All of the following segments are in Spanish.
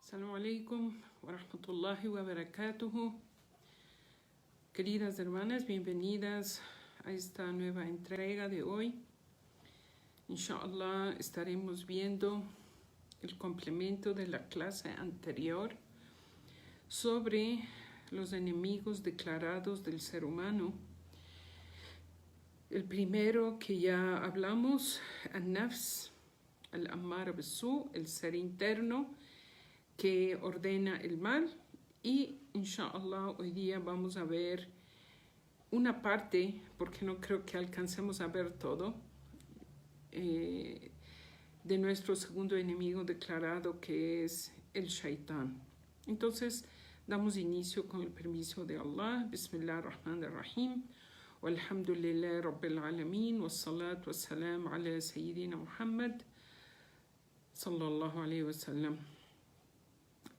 Assalamu alaikum wa rahmatullahi wa barakatuhu. Queridas hermanas, bienvenidas a esta nueva entrega de hoy. Inshallah estaremos viendo el complemento de la clase anterior sobre los enemigos declarados del ser humano. El primero que ya hablamos, al-nafs, al-ammara bis-su, el ser interno que ordena el mal, y inshallah hoy día vamos a ver una parte, porque no creo que alcancemos a ver todo, de nuestro segundo enemigo declarado, que es el shaitán. Entonces damos inicio con el permiso de Allah. Bismillah ar-Rahman ar-Rahim. Walhamdulillah Rabbil Alamin. Wassalatu wassalam ala Sayyidina Muhammad sallallahu alayhi wa sallam.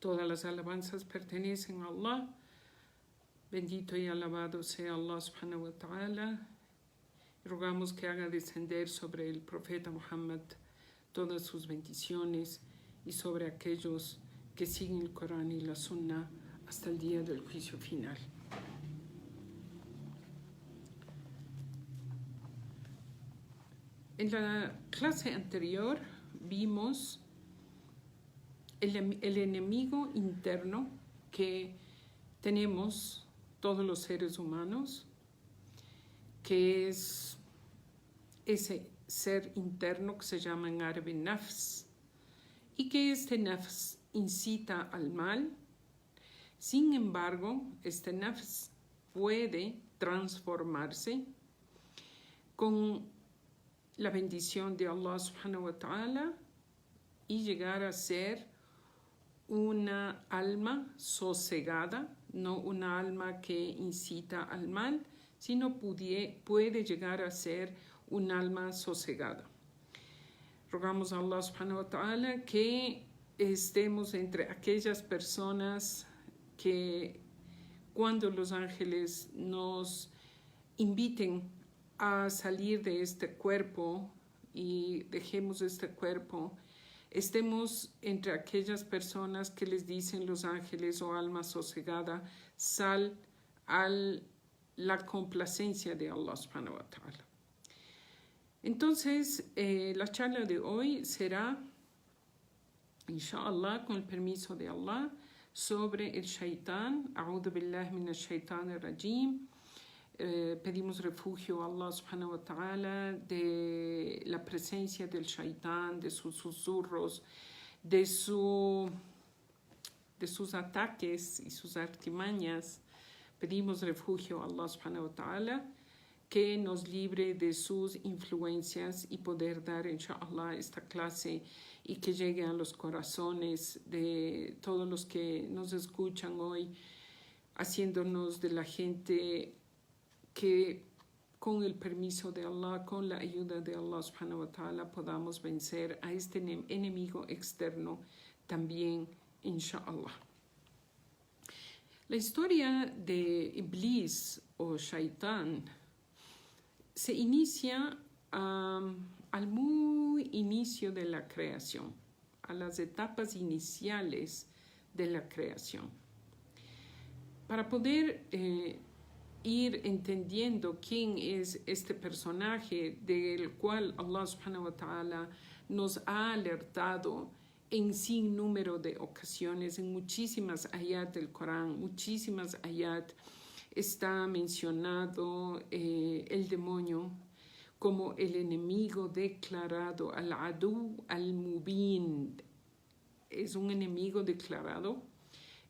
Todas las alabanzas pertenecen a Allah. Bendito y alabado sea Allah subhanahu wa ta'ala. Rogamos que haga descender sobre el profeta Muhammad todas sus bendiciones y sobre aquellos que siguen el Corán y la Sunna hasta el día del juicio final. En la clase anterior vimos el enemigo interno que tenemos todos los seres humanos, que es ese ser interno que se llama en árabe nafs, y que este nafs incita al mal. Sin embargo, este nafs puede transformarse con la bendición de Allah subhanahu wa ta'ala y llegar a ser una alma sosegada, no una alma que incita al mal, sino puede llegar a ser un alma sosegada. Rogamos a Allah subhanahu wa ta'ala que estemos entre aquellas personas que cuando los ángeles nos inviten a salir de este cuerpo y dejemos este cuerpo, estemos entre aquellas personas que les dicen los ángeles, o alma sosegada, sal a la complacencia de Allah subhanahu wa ta'ala. Entonces, la charla de hoy será, inshallah, con el permiso de Allah, sobre el shaitán. A'udhu billahi minash shaitanir rajim. Pedimos refugio a Allah subhanahu wa ta'ala de la presencia del shaitán, de sus susurros, de sus ataques y sus artimañas. Pedimos refugio a Allah subhanahu wa ta'ala que nos libre de sus influencias y poder dar inshallah esta clase y que llegue a los corazones de todos los que nos escuchan hoy, haciéndonos de la gente que con el permiso de Allah, con la ayuda de Allah subhanahu wa ta'ala, podamos vencer a este enemigo externo también, inshallah. La historia de Iblis o Shaitán se inicia al muy inicio de la creación, a las etapas iniciales de la creación. Para poder ir entendiendo quién es este personaje del cual Allah subhanahu wa ta'ala nos ha alertado en sin número de ocasiones, en muchísimas ayat del Corán, muchísimas ayat está mencionado el demonio como el enemigo declarado, al-adu al-mubin, es un enemigo declarado.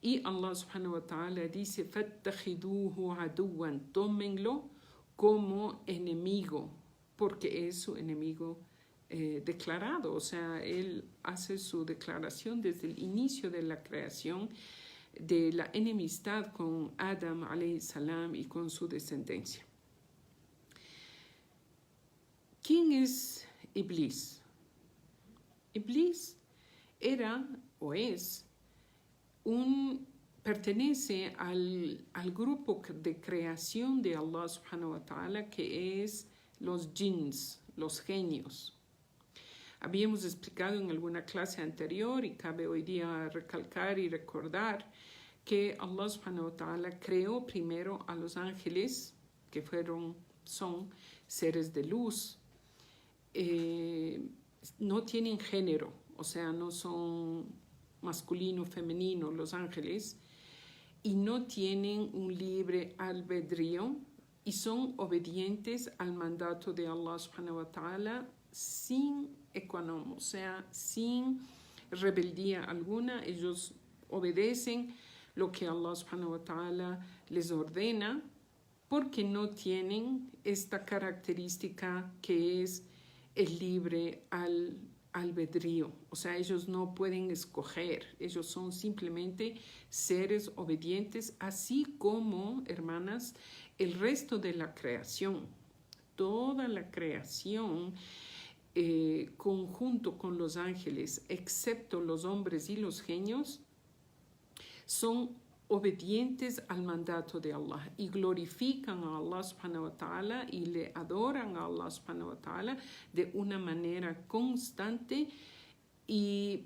Y Allah subhanahu wa ta'ala dice, فَاتَّخِذُوهُ عَدُوًا, tómenlo como enemigo, porque es su enemigo declarado. O sea, él hace su declaración desde el inicio de la creación de la enemistad con Adam alayhi salam y con su descendencia. ¿Quién es Iblis? Iblis era o es pertenece al grupo de creación de Allah subhanahu wa ta'ala, que es los jinns, los genios. Habíamos explicado en alguna clase anterior y cabe hoy día recalcar y recordar que Allah subhanahu wa ta'ala creó primero a los ángeles, que son seres de luz. No tienen género, o sea, no son masculino, femenino los ángeles, y no tienen un libre albedrío y son obedientes al mandato de Allah subhanahu wa ta'ala sin economo, o sea, sin rebeldía alguna. Ellos obedecen lo que Allah subhanahu wa ta'ala les ordena porque no tienen esta característica que es el libre albedrío. O sea, ellos no pueden escoger, ellos son simplemente seres obedientes, así como, hermanas, el resto de la creación. Toda la creación, conjunto con los ángeles, excepto los hombres y los genios, son obedientes al mandato de Allah y glorifican a Allah subhanahu wa ta'ala y le adoran a Allah subhanahu wa ta'ala de una manera constante y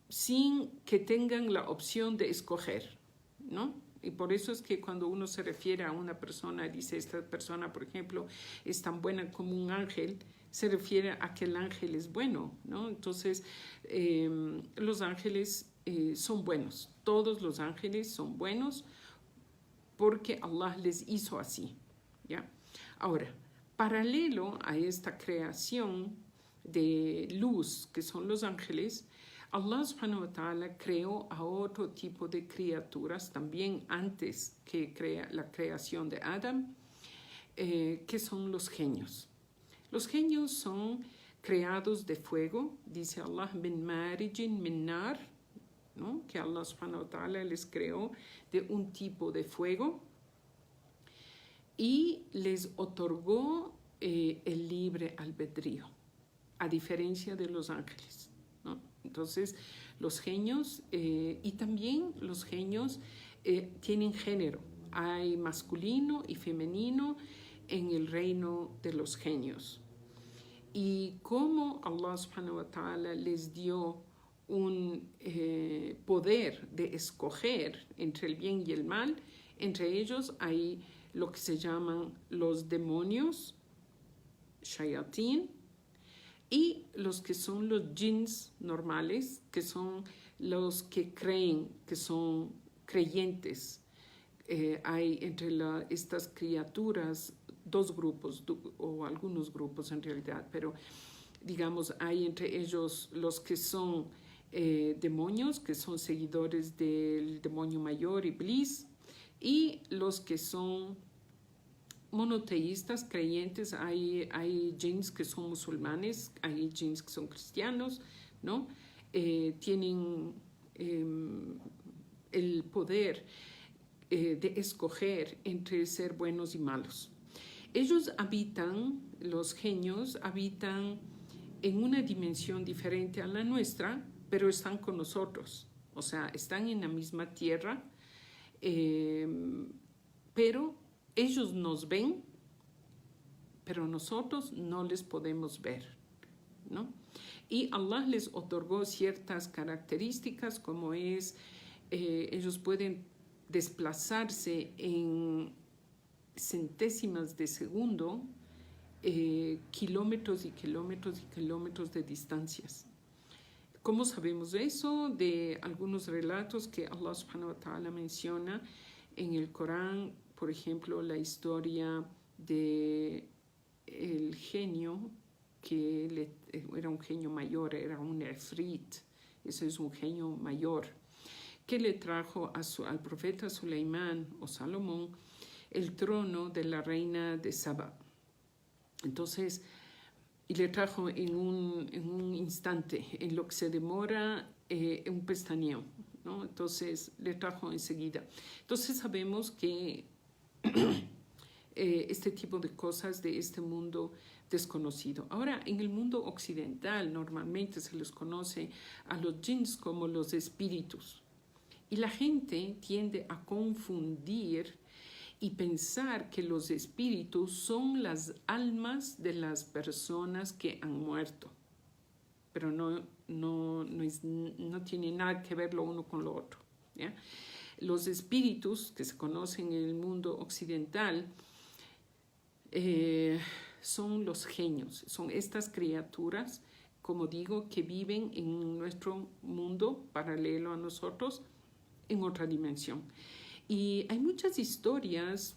sin que tengan la opción de escoger, ¿no? Y por eso es que cuando uno se refiere a una persona, dice esta persona, por ejemplo, es tan buena como un ángel, se refiere a que el ángel es bueno, ¿no? Entonces, los ángeles son buenos. Todos los ángeles son buenos porque Allah les hizo así, ¿ya? Ahora, paralelo a esta creación de luz que son los ángeles, Allah subhanahu wa ta'ala creó a otro tipo de criaturas también antes que la creación de Adam, que son los genios. Los genios son creados de fuego, dice Allah, min marijin min nar, ¿no? Que Allah subhanahu wa ta'ala les creó de un tipo de fuego y les otorgó el libre albedrío, a diferencia de los ángeles, ¿no? Entonces, los genios, y también los genios tienen género, hay masculino y femenino en el reino de los genios. Y como Allah subhanahu wa ta'ala les dio un poder de escoger entre el bien y el mal, entre ellos hay lo que se llaman los demonios, shayatín, y los que son los jinns normales, que son los que creen, que son creyentes. Hay entre estas criaturas dos grupos, o algunos grupos en realidad, pero digamos, hay entre ellos los que son demonios, que son seguidores del demonio mayor, Iblis, y los que son monoteístas, creyentes. Hay jinns que son musulmanes, hay jinns que son cristianos, ¿no? Tienen el poder de escoger entre ser buenos y malos. Ellos habitan, los genios habitan en una dimensión diferente a la nuestra, pero están con nosotros, o sea, están en la misma tierra, pero ellos nos ven, pero nosotros no les podemos ver, ¿no? Y Allah les otorgó ciertas características, como es, ellos pueden desplazarse en centésimas de segundo, kilómetros y kilómetros y kilómetros de distancias. ¿Cómo sabemos eso? De algunos relatos que Allah subhanahu wa ta'ala menciona en el Corán, por ejemplo, la historia de el genio, que era un genio mayor, era un efrit, ese es un genio mayor, que le trajo al profeta Suleimán o Salomón el trono de la reina de Saba. Entonces, y le trajo en un instante, en lo que se demora un pestañeo, ¿no? Entonces, le trajo enseguida. Entonces, sabemos que este tipo de cosas de este mundo desconocido. Ahora, en el mundo occidental, normalmente se les conoce a los jinns como los espíritus. Y la gente tiende a confundir y pensar que los espíritus son las almas de las personas que han muerto. Pero no tiene nada que ver lo uno con lo otro, ¿ya? Los espíritus que se conocen en el mundo occidental son los genios, son estas criaturas, como digo, que viven en nuestro mundo paralelo a nosotros, en otra dimensión. Y hay muchas historias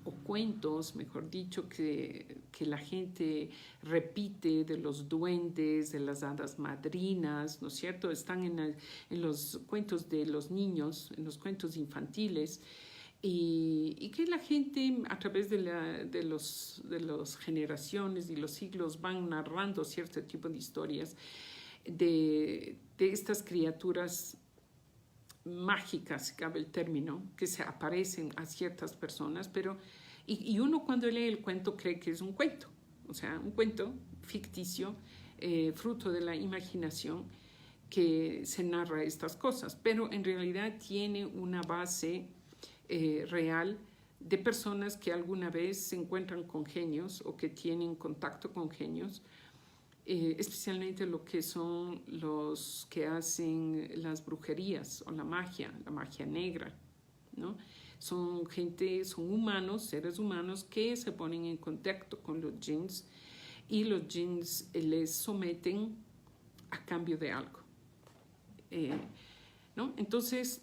o cuentos, mejor dicho, que la gente repite de los duendes, de las hadas madrinas, ¿no es cierto? Están en los cuentos de los niños, en los cuentos infantiles, y que la gente a través de las generaciones y los siglos van narrando cierto tipo de historias de estas criaturas mágicas, si cabe el término, que se aparecen a ciertas personas, pero y uno cuando lee el cuento cree que es un cuento, o sea, un cuento ficticio, fruto de la imaginación, que se narra estas cosas, pero en realidad tiene una base real de personas que alguna vez se encuentran con genios o que tienen contacto con genios, especialmente lo que son los que hacen las brujerías o la magia negra, ¿no? Son humanos, seres humanos que se ponen en contacto con los jinns y los jinns les someten a cambio de algo, ¿no? Entonces,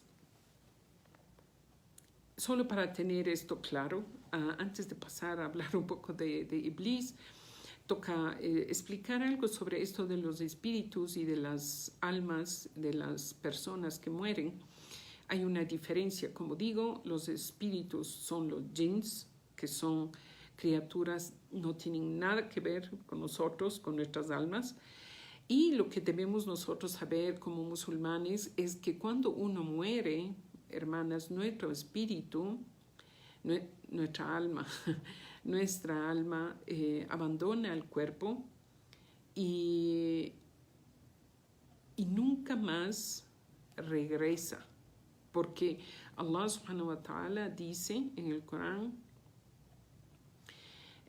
solo para tener esto claro, antes de pasar a hablar un poco de Iblis, toca explicar algo sobre esto de los espíritus y de las almas de las personas que mueren. Hay una diferencia, como digo, los espíritus son los jinns, que son criaturas, no tienen nada que ver con nosotros, con nuestras almas. Y lo que debemos nosotros saber como musulmanes es que cuando uno muere, hermanas, nuestro espíritu, nuestra alma, abandona el cuerpo y nunca más regresa, porque Allah subhanahu wa ta'ala dice en el Corán,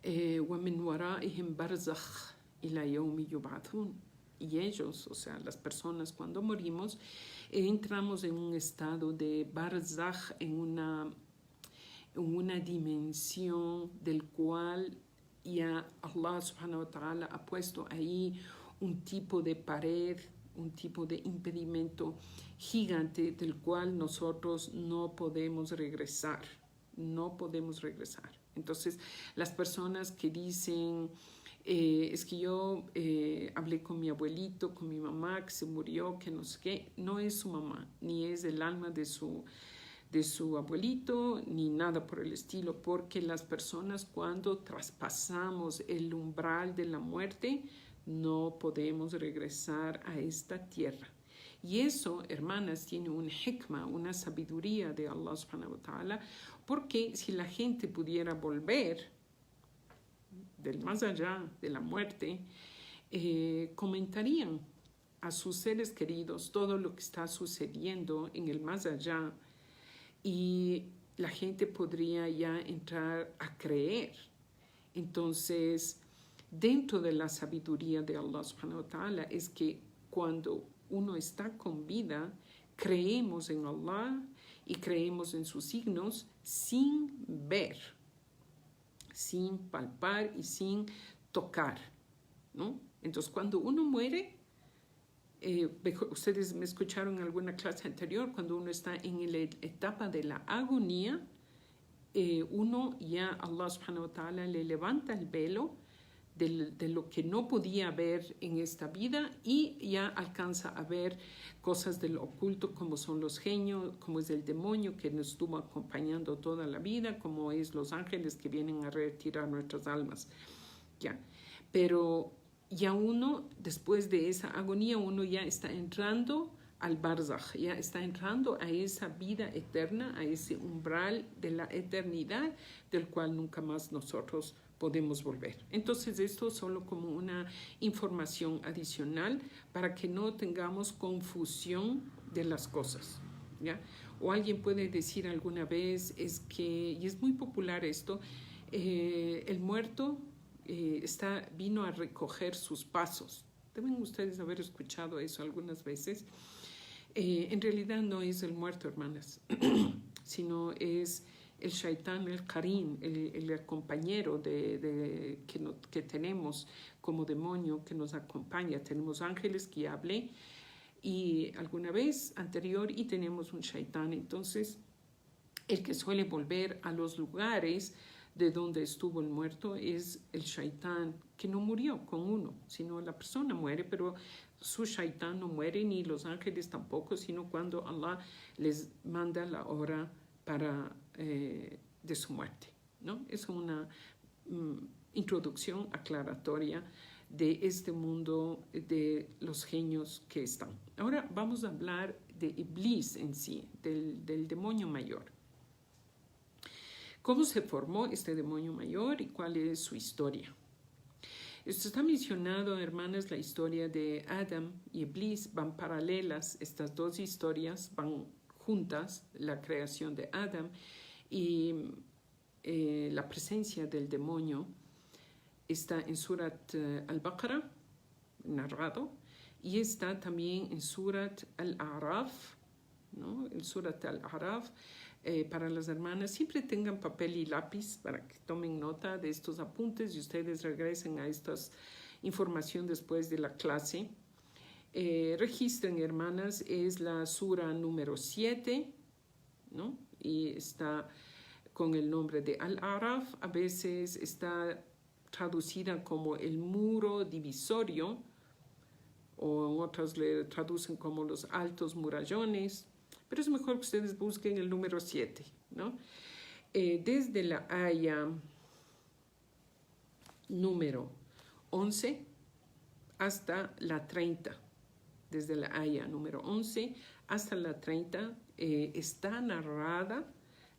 وَمِنْ وَرَائِهِمْ بَرْزَخْ إِلَى يَوْمِ يُبْعَثُونَ. Y ellos, o sea, las personas, cuando morimos, entramos en un estado de barzakh, en una dimensión del cual ya Allah subhanahu wa ta'ala ha puesto ahí un tipo de pared, un tipo de impedimento gigante del cual nosotros no podemos regresar. Entonces, las personas que dicen, es que yo hablé con mi abuelito, con mi mamá que se murió, que no sé qué, no es su mamá, ni es el alma de su abuelito, ni nada por el estilo, porque las personas cuando traspasamos el umbral de la muerte, no podemos regresar a esta tierra. Y eso, hermanas, tiene un hikmah, una sabiduría de Allah subhanahu wa ta'ala, porque si la gente pudiera volver del más allá de la muerte, comentarían a sus seres queridos todo lo que está sucediendo en el más allá, y la gente podría ya entrar a creer. Entonces, dentro de la sabiduría de Allah subhanahu wa ta'ala es que cuando uno está con vida, creemos en Allah y creemos en sus signos sin ver, sin palpar y sin tocar, ¿no? Entonces, cuando uno muere, ustedes me escucharon en alguna clase anterior, cuando uno está en la etapa de la agonía, uno ya, Allah subhanahu wa ta'ala le levanta el velo de lo que no podía ver en esta vida y ya alcanza a ver cosas del oculto, como son los genios, como es el demonio que nos estuvo acompañando toda la vida, como es los ángeles que vienen a retirar nuestras almas, ya. Pero ya uno, después de esa agonía, uno ya está entrando al barzakh, ya está entrando a esa vida eterna, a ese umbral de la eternidad, del cual nunca más nosotros podemos volver. Entonces, esto solo como una información adicional para que no tengamos confusión de las cosas. ¿ya? O alguien puede decir alguna vez, es que, y es muy popular esto, el muerto vino a recoger sus pasos. Deben ustedes haber escuchado eso algunas veces. En realidad no es el muerto, hermanas, sino es el shaitán, el qarin, el compañero que tenemos como demonio que nos acompaña. Tenemos ángeles que ya hablé y alguna vez anterior y tenemos un shaitán. Entonces, el que suele volver a los lugares de donde estuvo el muerto es el shaitán, que no murió con uno, sino la persona muere, pero su shaitán no muere, ni los ángeles tampoco, sino cuando Allah les manda la hora de su muerte, ¿no? Es una introducción aclaratoria de este mundo de los genios que están. Ahora vamos a hablar de Iblis en sí, del demonio mayor. ¿Cómo se formó este demonio mayor y cuál es su historia? Esto está mencionado, hermanas, la historia de Adam y Iblis, van paralelas, estas dos historias van juntas, la creación de Adam y la presencia del demonio está en Surat al-Baqarah, narrado, y está también en Surat al-A'raf, ¿no? En Surat al-A'raf, para las hermanas, siempre tengan papel y lápiz para que tomen nota de estos apuntes y ustedes regresen a esta información después de la clase. Registren, hermanas, es la sura número 7, ¿no? Y está con el nombre de Al-A'raf. A veces está traducida como el muro divisorio, o en otras le traducen como los altos murallones, pero es mejor que ustedes busquen el número 7, ¿no? Desde la aya número 11 hasta la 30, desde la aya número 11 hasta la 30, está narrada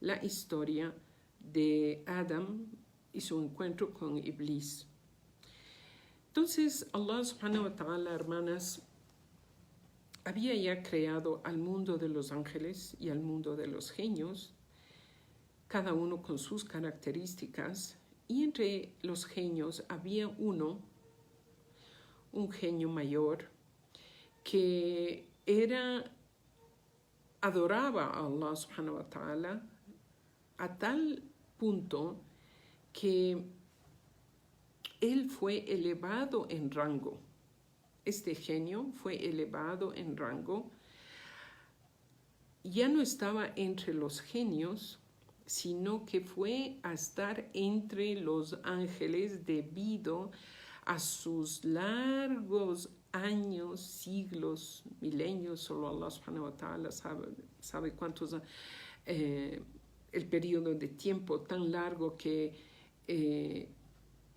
la historia de Adam y su encuentro con Iblis. Entonces, Allah subhanahu wa ta'ala, hermanas, había ya creado al mundo de los ángeles y al mundo de los genios, cada uno con sus características, y entre los genios había un genio mayor, que adoraba a Allah subhanahu wa ta'ala a tal punto que él fue elevado en rango. Este genio fue elevado en rango. Ya no estaba entre los genios, sino que fue a estar entre los ángeles debido a sus largos años, siglos, milenios. Solo Allah subhanahu wa ta'ala sabe cuántos, el periodo de tiempo tan largo que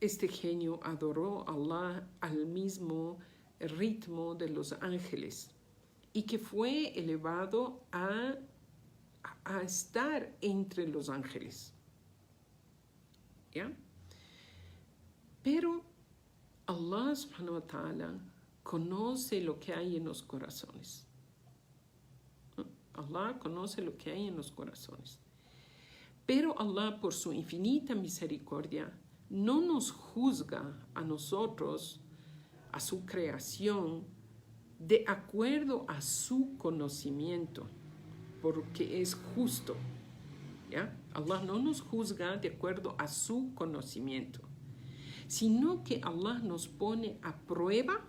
este genio adoró a Allah al mismo ritmo de los ángeles y que fue elevado a estar entre los ángeles. ¿Ya? Pero Allah subhanahu wa ta'ala conoce lo que hay en los corazones. ¿No? Allah conoce lo que hay en los corazones. Pero Allah, por su infinita misericordia, no nos juzga a nosotros, a su creación, de acuerdo a su conocimiento, porque es justo. ¿Ya? Allah no nos juzga de acuerdo a su conocimiento, sino que Allah nos pone a prueba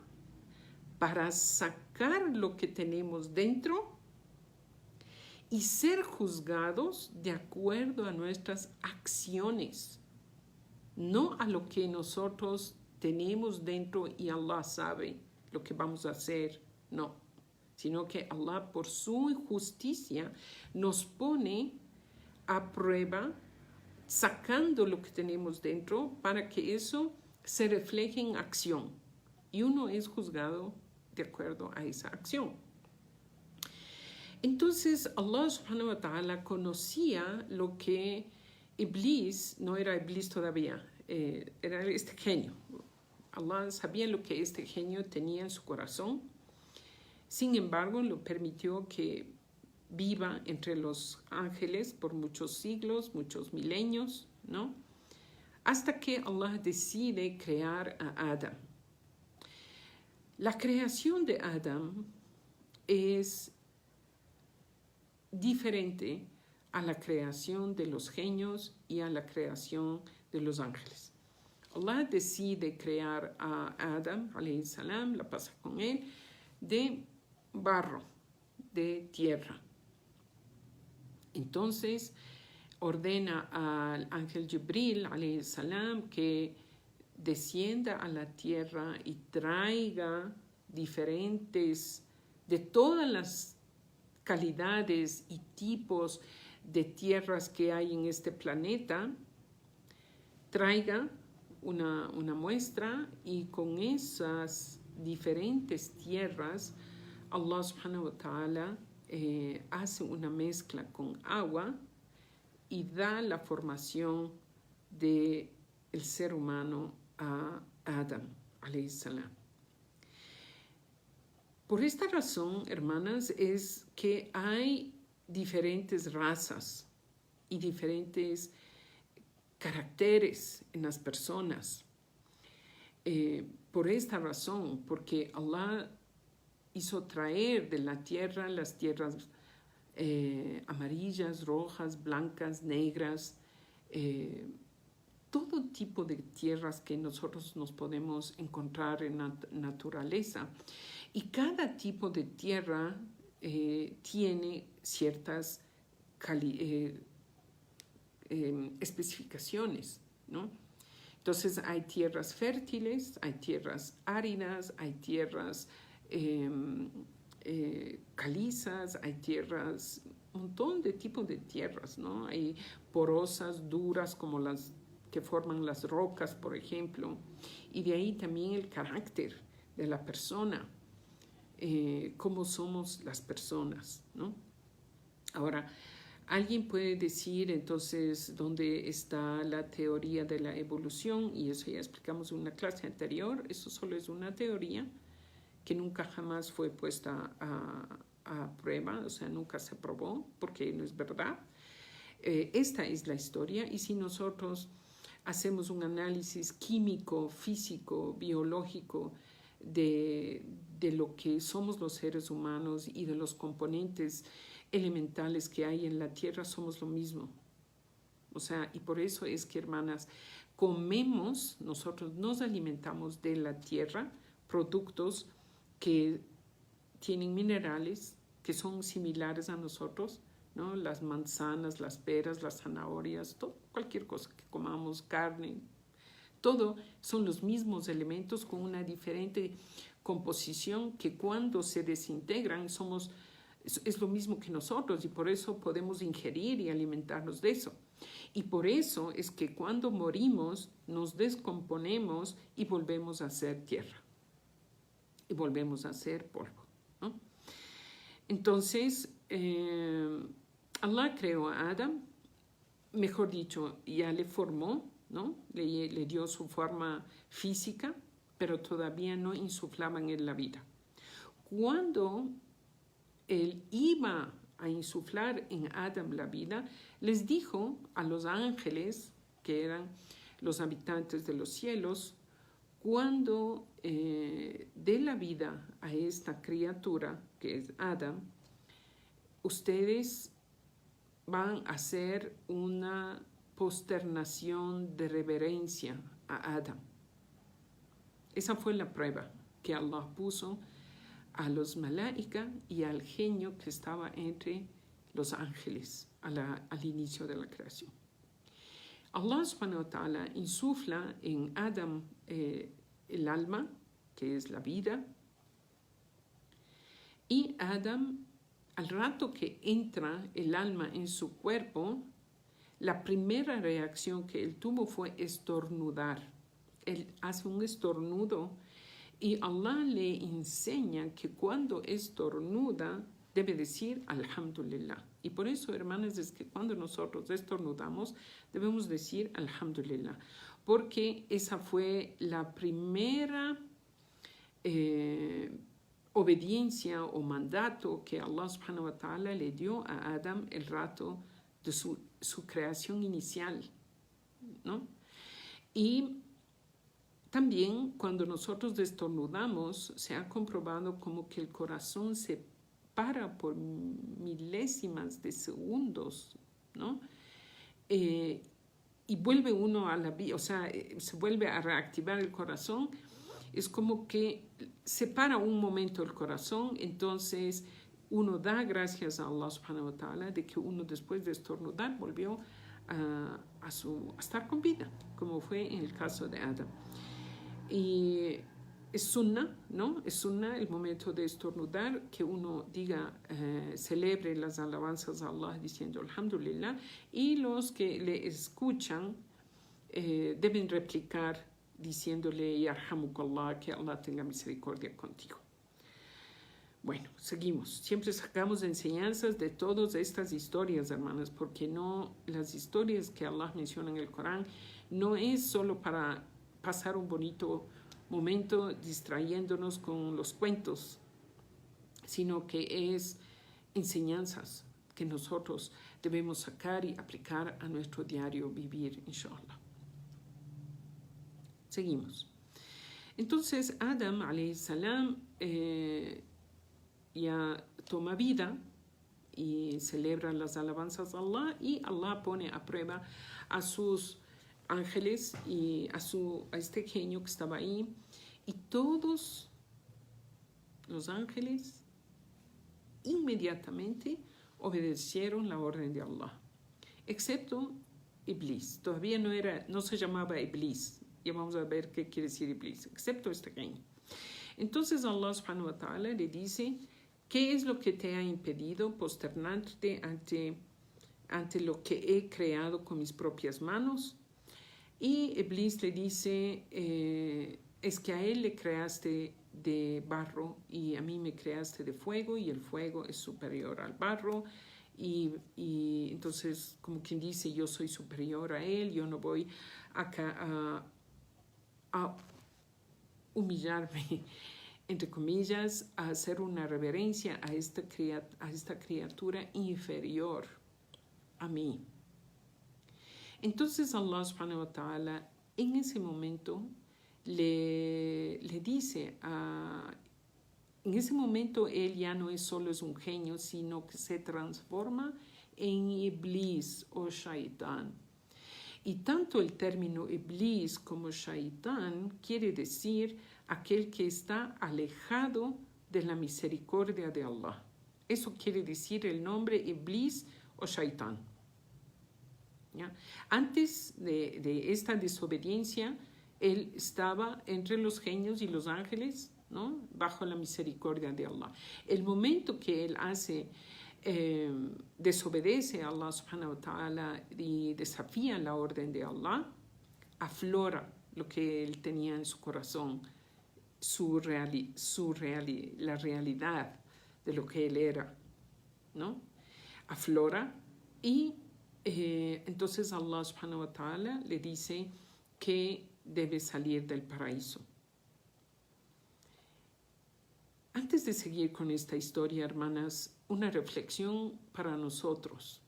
para sacar lo que tenemos dentro y ser juzgados de acuerdo a nuestras acciones, no a lo que nosotros tenemos dentro y Allah sabe lo que vamos a hacer, no, sino que Allah por su justicia nos pone a prueba sacando lo que tenemos dentro para que eso se refleje en acción y uno es juzgado de acuerdo a esa acción. Entonces Allah subhanahu wa ta'ala conocía lo que Iblis, no era Iblis todavía, era este genio. Allah sabía lo que este genio tenía en su corazón. Sin embargo, lo permitió que viva entre los ángeles por muchos siglos, muchos milenios, ¿no? Hasta que Allah decide crear a Adam. La creación de Adam es diferente a la creación de los genios y a la creación de los ángeles. Allah decide crear a Adam, alayhi salam, la pasa con él, de barro, de tierra. Entonces ordena al ángel Jibril, alayhi salam, que descienda a la tierra y traiga diferentes, de todas las calidades y tipos de tierras que hay en este planeta, traiga una muestra, y con esas diferentes tierras Allah subhanahu wa ta'ala hace una mezcla con agua y da la formación del ser humano a Adam alayhi salam. Por esta razón, hermanas, es que hay diferentes razas y diferentes caracteres en las personas. Por esta razón, porque Allah hizo traer de la tierra las tierras amarillas, rojas, blancas, negras, todo tipo de tierras que nosotros nos podemos encontrar en la naturaleza. Y cada tipo de tierra tiene ciertas especificaciones, ¿no? Entonces hay tierras fértiles, hay tierras áridas, hay tierras calizas, hay tierras, un montón de tipos de tierras, ¿no? Hay porosas, duras, como las que forman las rocas, por ejemplo, y de ahí también el carácter de la persona, cómo somos las personas, ¿no? Ahora, alguien puede decir entonces dónde está la teoría de la evolución, y eso ya explicamos en una clase anterior. Eso solo es una teoría que nunca jamás fue puesta a prueba, o sea, nunca se probó porque no es verdad. Esta es la historia, y si nosotros hacemos un análisis químico, físico, biológico de lo que somos los seres humanos y de los componentes elementales que hay en la tierra, somos lo mismo. O sea, y por eso es que, hermanas, comemos, nosotros nos alimentamos de la tierra, productos que tienen minerales que son similares a nosotros, ¿no? Las manzanas, las peras, las zanahorias, todo, cualquier cosa que comamos, carne, todo son los mismos elementos con una diferente composición, que cuando se desintegran es lo mismo que nosotros, y por eso podemos ingerir y alimentarnos de eso. Y por eso es que cuando morimos nos descomponemos y volvemos a ser tierra y volvemos a ser polvo, ¿no? Entonces Allah creó a Adam, mejor dicho, ya le formó, ¿no? Le dio su forma física, pero todavía no insuflaba en él la vida. Cuando él iba a insuflar en Adam la vida, les dijo a los ángeles, que eran los habitantes de los cielos, cuando dé la vida a esta criatura, que es Adam, ustedes van a hacer una posternación de reverencia a Adam. Esa fue la prueba que Allah puso a los malaika y al genio que estaba entre los ángeles al inicio de la creación. Allah subhanahu wa ta'ala insufla en Adam el alma, que es la vida, y Adam, al rato que entra el alma en su cuerpo, la primera reacción que él tuvo fue estornudar. Él hace un estornudo y Allah le enseña que cuando estornuda debe decir Alhamdulillah. Y por eso, hermanas, es que cuando nosotros estornudamos debemos decir Alhamdulillah, porque esa fue la primera obediencia o mandato que Allah subhanahu wa ta'ala le dio a Adam el rato de su creación inicial, ¿no? Y también cuando nosotros estornudamos, se ha comprobado como que el corazón se para por milésimas de segundos, ¿no? Y vuelve uno a la vida, o sea, se vuelve a reactivar el corazón. Es como que se para un momento el corazón, entonces uno da gracias a Allah subhanahu wa ta'ala de que uno después de estornudar volvió a estar con vida, como fue en el caso de Adam. Y es sunnah, ¿no? Es sunnah el momento de estornudar, que uno diga, celebre las alabanzas a Allah diciendo alhamdulillah, y los que le escuchan deben replicar diciéndole yarhamukallah, que Allah tenga misericordia contigo. Bueno, seguimos. Siempre sacamos enseñanzas de todas estas historias, hermanas, porque no, las historias que Allah menciona en el Corán no es solo para pasar un bonito momento distrayéndonos con los cuentos, sino que es enseñanzas que nosotros debemos sacar y aplicar a nuestro diario vivir, inshallah. Seguimos. Entonces Adam alayhi salam ya toma vida y celebra las alabanzas a Allah, y Allah pone a prueba a sus ángeles y a este genio que estaba ahí, y todos los ángeles inmediatamente obedecieron la orden de Allah, excepto Iblis. Todavía no se llamaba Iblis. Ya vamos a ver qué quiere decir Iblis, excepto este genio. Entonces Allah subhanahu wa ta'ala le dice, ¿qué es lo que te ha impedido posternarte ante lo que he creado con mis propias manos? Y Iblis le dice, es que a él le creaste de barro y a mí me creaste de fuego, y el fuego es superior al barro, y entonces, como quien dice, yo soy superior a él, yo no voy a humillarme, entre comillas, a hacer una reverencia a esta criatura inferior a mí. Entonces Allah subhanahu wa ta'ala en ese momento le dice en ese momento él ya no es solo un genio, sino que se transforma en Iblis o Shaitán. Y tanto el término Iblis como Shaitán quiere decir aquel que está alejado de la misericordia de Allah. Eso quiere decir el nombre Iblis o Shaitán. ¿Ya? Antes de esta desobediencia, él estaba entre los genios y los ángeles, ¿no? Bajo la misericordia de Allah. El momento que él desobedece a Allah subhanahu wa ta'ala y desafía la orden de Allah, aflora lo que él tenía en su corazón, la realidad de lo que él era, ¿no? Aflora, y entonces Allah subhanahu wa ta'ala le dice que debe salir del paraíso. Antes de seguir con esta historia, hermanas, una reflexión para nosotros.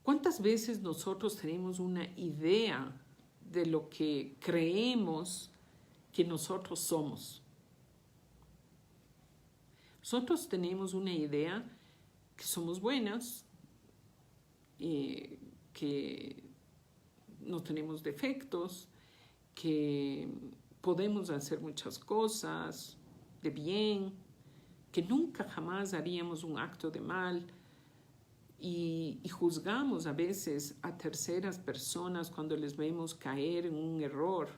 ¿Cuántas veces nosotros tenemos una idea de lo que creemos que nosotros somos? Nosotros tenemos una idea que somos buenas, que no tenemos defectos, que podemos hacer muchas cosas de bien, que nunca jamás haríamos un acto de mal, y juzgamos a veces a terceras personas cuando les vemos caer en un error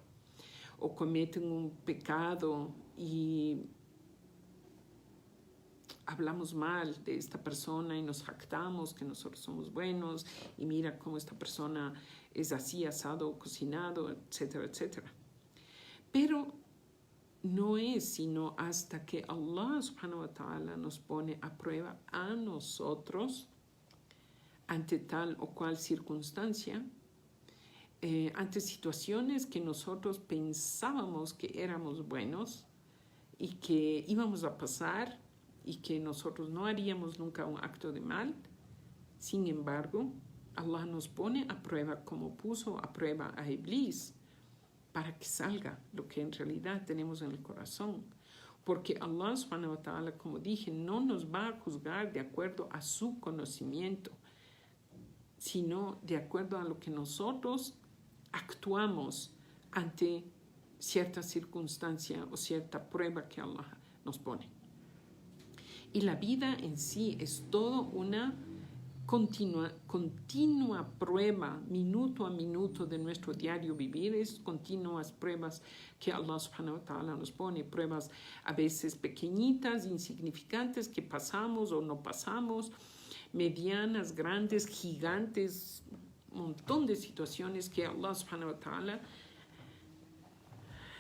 o cometen un pecado, y hablamos mal de esta persona y nos jactamos que nosotros somos buenos, y mira cómo esta persona es así, asado, cocinado, etcétera, etcétera. Pero no es sino hasta que Allah subhanahu wa ta'ala nos pone a prueba a nosotros ante tal o cual circunstancia, ante situaciones que nosotros pensábamos que éramos buenos, y que íbamos a pasar y que nosotros no haríamos nunca un acto de mal. Sin embargo, Allah nos pone a prueba como puso a prueba a Iblis para que salga lo que en realidad tenemos en el corazón. Porque Allah subhanahu wa ta'ala, como dije, no nos va a juzgar de acuerdo a su conocimiento, sino de acuerdo a lo que nosotros actuamos ante cierta circunstancia o cierta prueba que Allah nos pone. Y la vida en sí es todo una continua prueba, minuto a minuto de nuestro diario vivir. Es continuas pruebas que Allah subhanahu wa ta'ala nos pone, pruebas a veces pequeñitas, insignificantes, que pasamos o no pasamos, medianas, grandes, gigantes, un montón de situaciones que Allah subhanahu wa ta'ala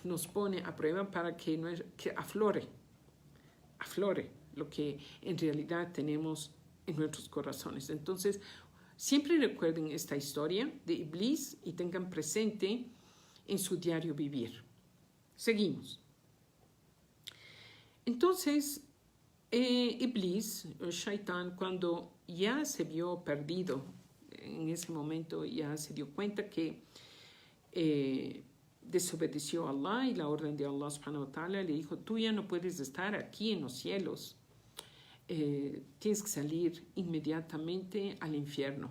nos pone a prueba para que aflore lo que en realidad tenemos en nuestros corazones. Entonces, siempre recuerden esta historia de Iblis y tengan presente en su diario vivir. Seguimos. Entonces, Iblis, el Shaitán, cuando ya se vio perdido, en ese momento ya se dio cuenta que desobedeció a Allah y la orden de Allah subhanahu wa ta'ala, le dijo: tú ya no puedes estar aquí en los cielos, tienes que salir inmediatamente al infierno,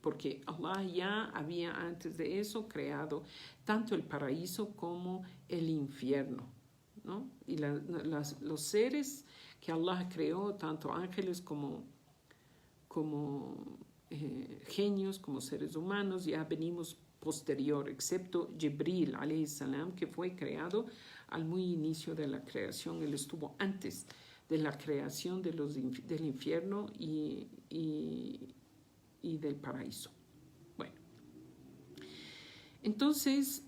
porque Allah ya había antes de eso creado tanto el paraíso como el infierno, ¿no? Y los seres que Allah creó, tanto ángeles como genios, como seres humanos, ya venimos posterior, excepto Jibril alayhi salam, que fue creado al muy inicio de la creación. Él estuvo antes de la creación del infierno y del paraíso. Bueno, entonces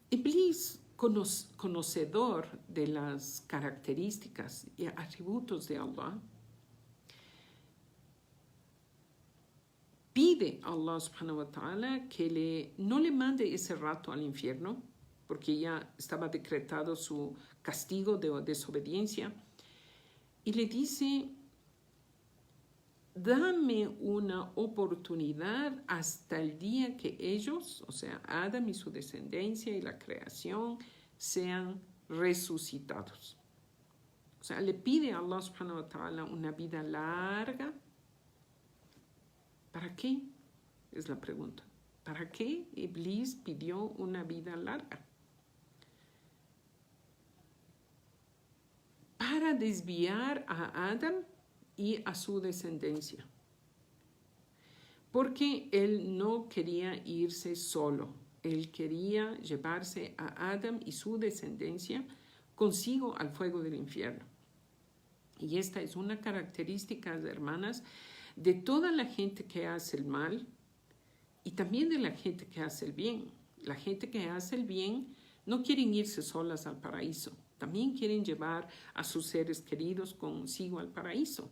Iblis, conocedor de las características y atributos de Allah, pide a Allah subhanahu wa ta'ala que no le mande ese rato al infierno, porque ya estaba decretado su castigo de desobediencia, y le dice: dame una oportunidad hasta el día que ellos, o sea, Adam y su descendencia y la creación, sean resucitados. O sea, le pide a Allah subhanahu wa ta'ala una vida larga. ¿Para qué? Es la pregunta. ¿Para qué Iblis pidió una vida larga? Para desviar a Adam y a su descendencia. Porque él no quería irse solo. Él quería llevarse a Adam y su descendencia consigo al fuego del infierno. Y esta es una característica, hermanas, de toda la gente que hace el mal y también de la gente que hace el bien. La gente que hace el bien no quieren irse solas al paraíso, también quieren llevar a sus seres queridos consigo al paraíso.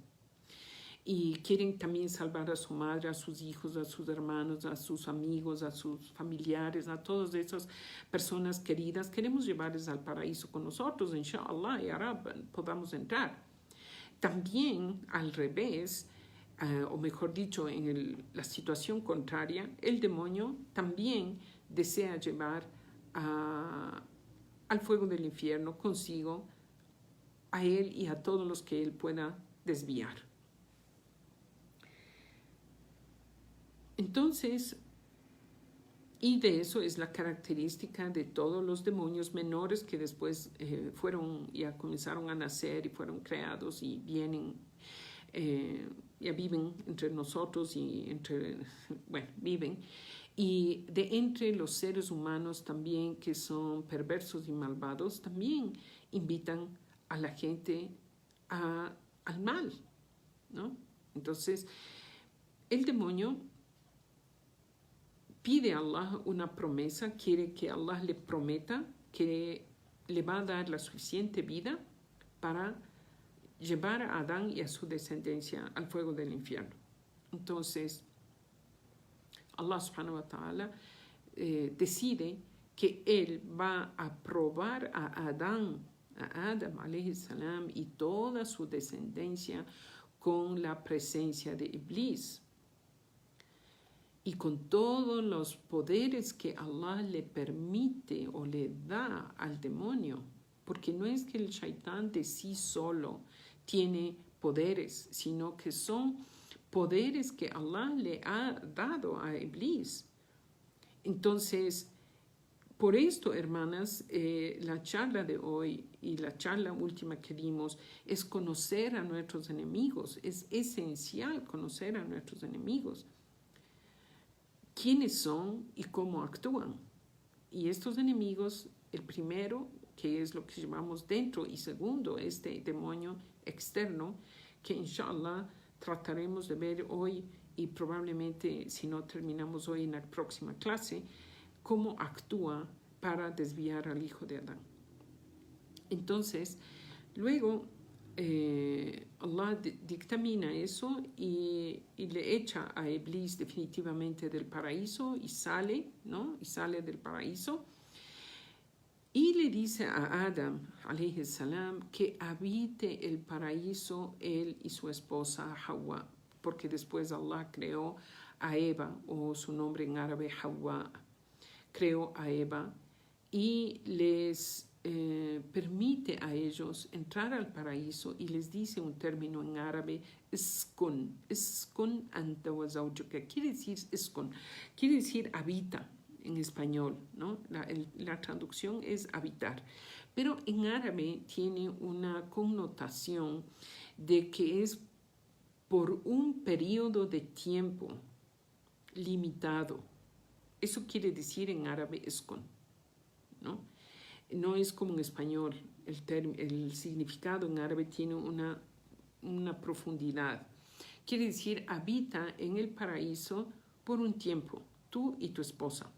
Y quieren también salvar a su madre, a sus hijos, a sus hermanos, a sus amigos, a sus familiares, a todas esas personas queridas. Queremos llevarles al paraíso con nosotros, inshallah, y ahora podamos entrar. También al revés, o mejor dicho, en la situación contraria, el demonio también desea llevar al fuego del infierno consigo a él y a todos los que él pueda desviar. Entonces, y de eso es la característica de todos los demonios menores que después ya comenzaron a nacer y fueron creados y vienen, ya viven entre nosotros y viven. Y de entre los seres humanos también, que son perversos y malvados, también invitan a la gente al mal, ¿no? Entonces, el demonio pide a Allah una promesa, quiere que Allah le prometa que le va a dar la suficiente vida para llevar a Adán y a su descendencia al fuego del infierno. Entonces, Allah subhanahu wa ta'ala decide que él va a probar a Adán a Adam alayhi salam y toda su descendencia con la presencia de Iblis y con todos los poderes que Allah le permite o le da al demonio, porque no es que el shaitán de sí solo tiene poderes, sino que son poderes que Allah le ha dado a Iblis. Entonces, por esto, hermanas, la charla de hoy y la charla última que dimos es conocer a nuestros enemigos. Es esencial conocer a nuestros enemigos. ¿Quiénes son y cómo actúan? Y estos enemigos, el primero, que es lo que llamamos dentro, y segundo, este demonio externo, que inshallah trataremos de ver hoy y probablemente, si no terminamos hoy en la próxima clase, cómo actúa para desviar al hijo de Adán. Entonces, luego Allah dictamina eso y le echa a Iblis definitivamente del paraíso y sale, ¿no? Y sale del paraíso y le dice a Adam, alayhi salam, que habite el paraíso él y su esposa Hawa, porque después Allah creó a Eva, o su nombre en árabe Hawa, creó a Eva y les permite a ellos entrar al paraíso y les dice un término en árabe, iskun anta wa zawjuka, quiere decir iskun, quiere decir habita en español, ¿no? La traducción es habitar, pero en árabe tiene una connotación de que es por un periodo de tiempo limitado. Eso quiere decir en árabe iskun, ¿no? No es como en español, el significado en árabe tiene una profundidad. Quiere decir, habita en el paraíso por un tiempo, tú y tu esposa.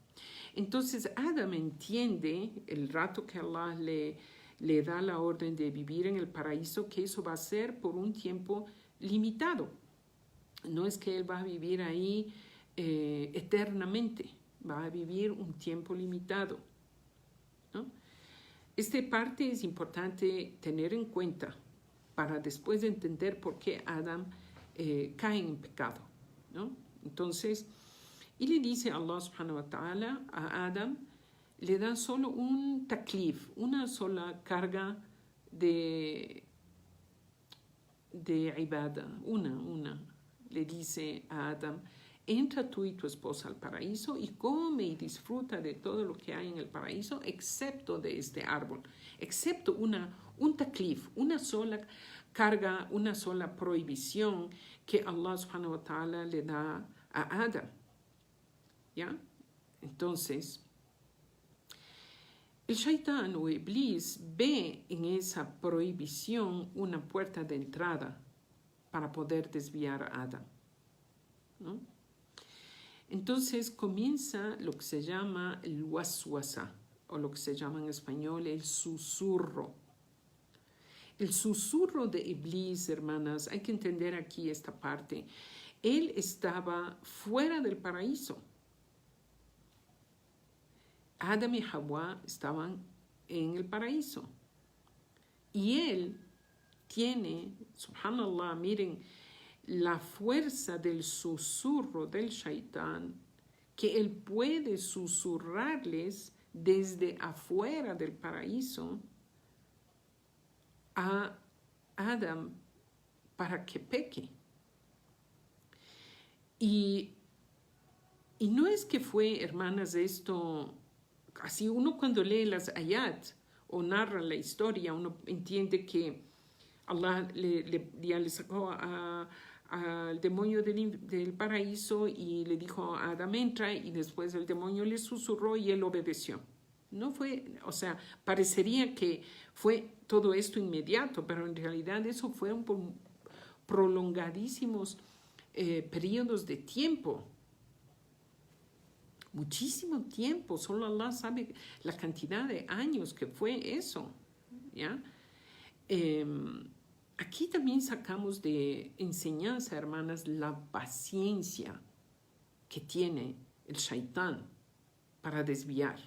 Entonces Adam entiende el rato que Allah le da la orden de vivir en el paraíso, que eso va a ser por un tiempo limitado. No es que él va a vivir ahí eternamente, va a vivir un tiempo limitado, ¿no? Esta parte es importante tener en cuenta para después entender por qué Adam cae en pecado, ¿no? Entonces, y le dice Allah subhanahu wa ta'ala a Adam, le da solo un taklif, una sola carga de ibada, una. Le dice a Adam, entra tú y tu esposa al paraíso y come y disfruta de todo lo que hay en el paraíso, excepto de este árbol, excepto un taklif, una sola carga, una sola prohibición que Allah subhanahu wa ta'ala le da a Adam. ¿Ya? Entonces, el shaitán o Iblis ve en esa prohibición una puerta de entrada para poder desviar a Adam, ¿no? Entonces comienza lo que se llama el waswasa, o lo que se llama en español el susurro. El susurro de Iblis, hermanas, hay que entender aquí esta parte. Él estaba fuera del paraíso. Adam y Hawa estaban en el paraíso. Y él tiene, subhanallah, miren, la fuerza del susurro del shaitán, que él puede susurrarles desde afuera del paraíso a Adam para que peque. Y no es que fue, hermanas, esto, así uno cuando lee las ayat o narra la historia, uno entiende que Allah ya le sacó al demonio del paraíso y le dijo a Adam entra, y después el demonio le susurró y él obedeció. No fue, o sea, parecería que fue todo esto inmediato, pero en realidad eso fueron por prolongadísimos periodos de tiempo. Muchísimo tiempo, solo Allah sabe la cantidad de años que fue eso, ¿ya? Aquí también sacamos de enseñanza, hermanas, la paciencia que tiene el shaitán para desviar,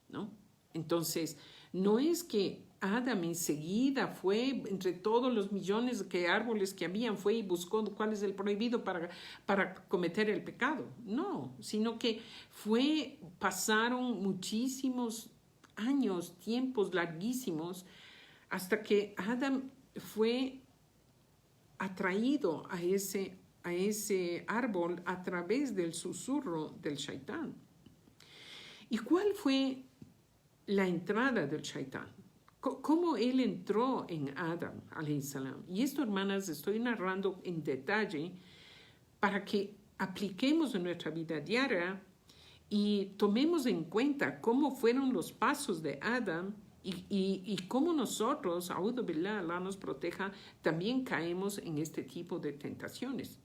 ¿no? Entonces, no es que Adam enseguida fue, entre todos los millones de árboles que habían, fue y buscó cuál es el prohibido para cometer el pecado. No, sino que pasaron muchísimos años, tiempos larguísimos, hasta que Adam fue atraído a ese árbol a través del susurro del Shaitán. ¿Y cuál fue la entrada del Shaitán? ¿Cómo él entró en Adam, alayhi salam? Y esto, hermanas, estoy narrando en detalle para que apliquemos en nuestra vida diaria y tomemos en cuenta cómo fueron los pasos de Adam y cómo nosotros, a'udhu billah, Allah nos proteja, también caemos en este tipo de tentaciones.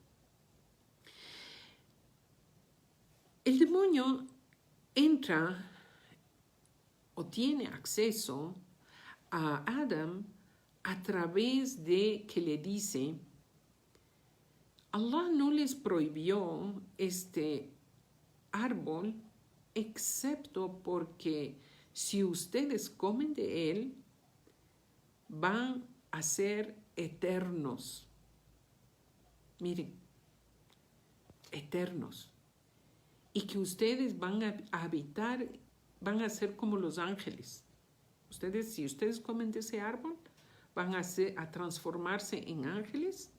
El demonio entra o tiene acceso a Adam a través de que le dice: Allah no les prohibió este árbol excepto porque si ustedes comen de él van a ser eternos. Miren, eternos. Y que ustedes van a habitar, van a ser como los ángeles. Si ustedes comen de ese árbol, van a transformarse en ángeles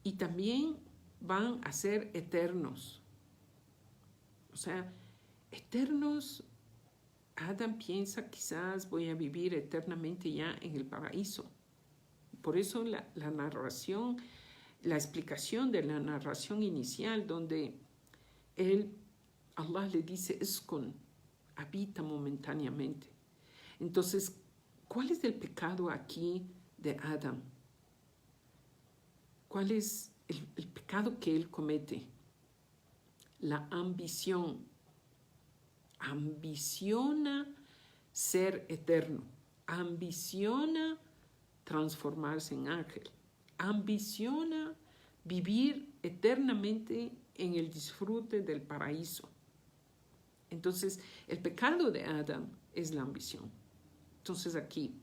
y también van a ser eternos. O sea, eternos, Adam piensa quizás voy a vivir eternamente ya en el paraíso. Por eso la narración, la explicación de la narración inicial donde Allah le dice, Uskun, habita momentáneamente. Entonces, ¿cuál es el pecado aquí de Adam? ¿Cuál es el pecado que él comete? La ambición. Ambiciona ser eterno. Ambiciona transformarse en ángel. Ambiciona vivir eternamente en el disfrute del paraíso. Entonces, el pecado de Adam es la ambición. Entonces aquí,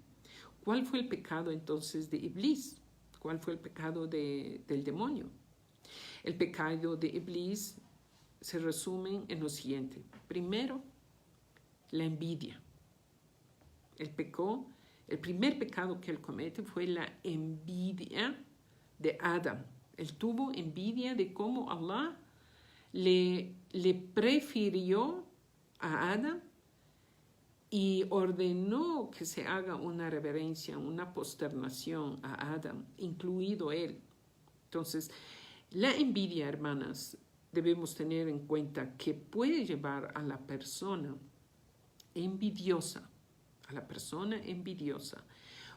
¿cuál fue el pecado entonces de Iblis? ¿Cuál fue el pecado del demonio? El pecado de Iblis se resume en lo siguiente. Primero, la envidia. El primer pecado que él comete fue la envidia de Adam. Él tuvo envidia de cómo Allah le prefirió a Adam y ordenó que se haga una reverencia, una posternación a Adam, incluido él. Entonces, la envidia, hermanas, debemos tener en cuenta que puede llevar a la persona envidiosa,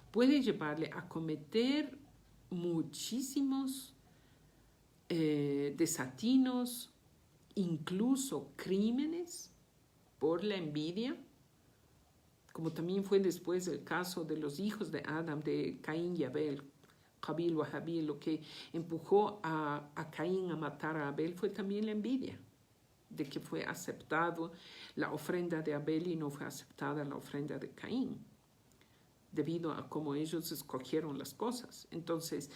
puede llevarle a cometer muchísimos desatinos, incluso crímenes por la envidia, como también fue después el caso de los hijos de Adam, de Caín y Abel, Qabil o Habil. Lo que empujó a Caín a matar a Abel fue también la envidia, de que fue aceptado la ofrenda de Abel y no fue aceptada la ofrenda de Caín, debido a cómo ellos escogieron las cosas. Entonces,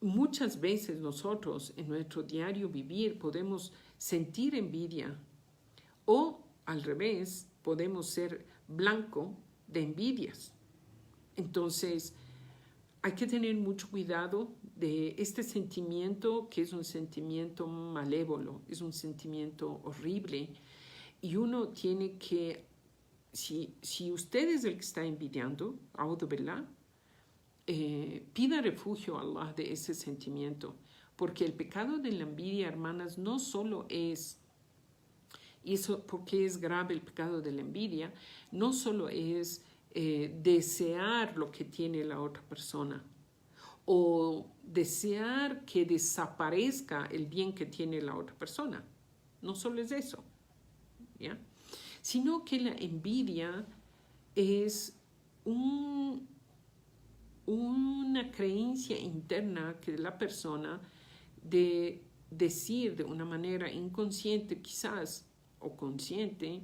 muchas veces nosotros en nuestro diario vivir podemos sentir envidia o al revés, podemos ser blanco de envidias. Entonces, hay que tener mucho cuidado de este sentimiento, que es un sentimiento malévolo, es un sentimiento horrible, y uno tiene que, si usted es el que está envidiando, a'udhu billah, pida refugio a Allah de ese sentimiento, porque el pecado de la envidia, hermanas, no solo es, y eso porque es grave el pecado de la envidia, no solo es desear lo que tiene la otra persona o desear que desaparezca el bien que tiene la otra persona. No solo es eso, ¿ya? Sino que la envidia es una creencia interna que la persona de decir de una manera inconsciente quizás o consciente,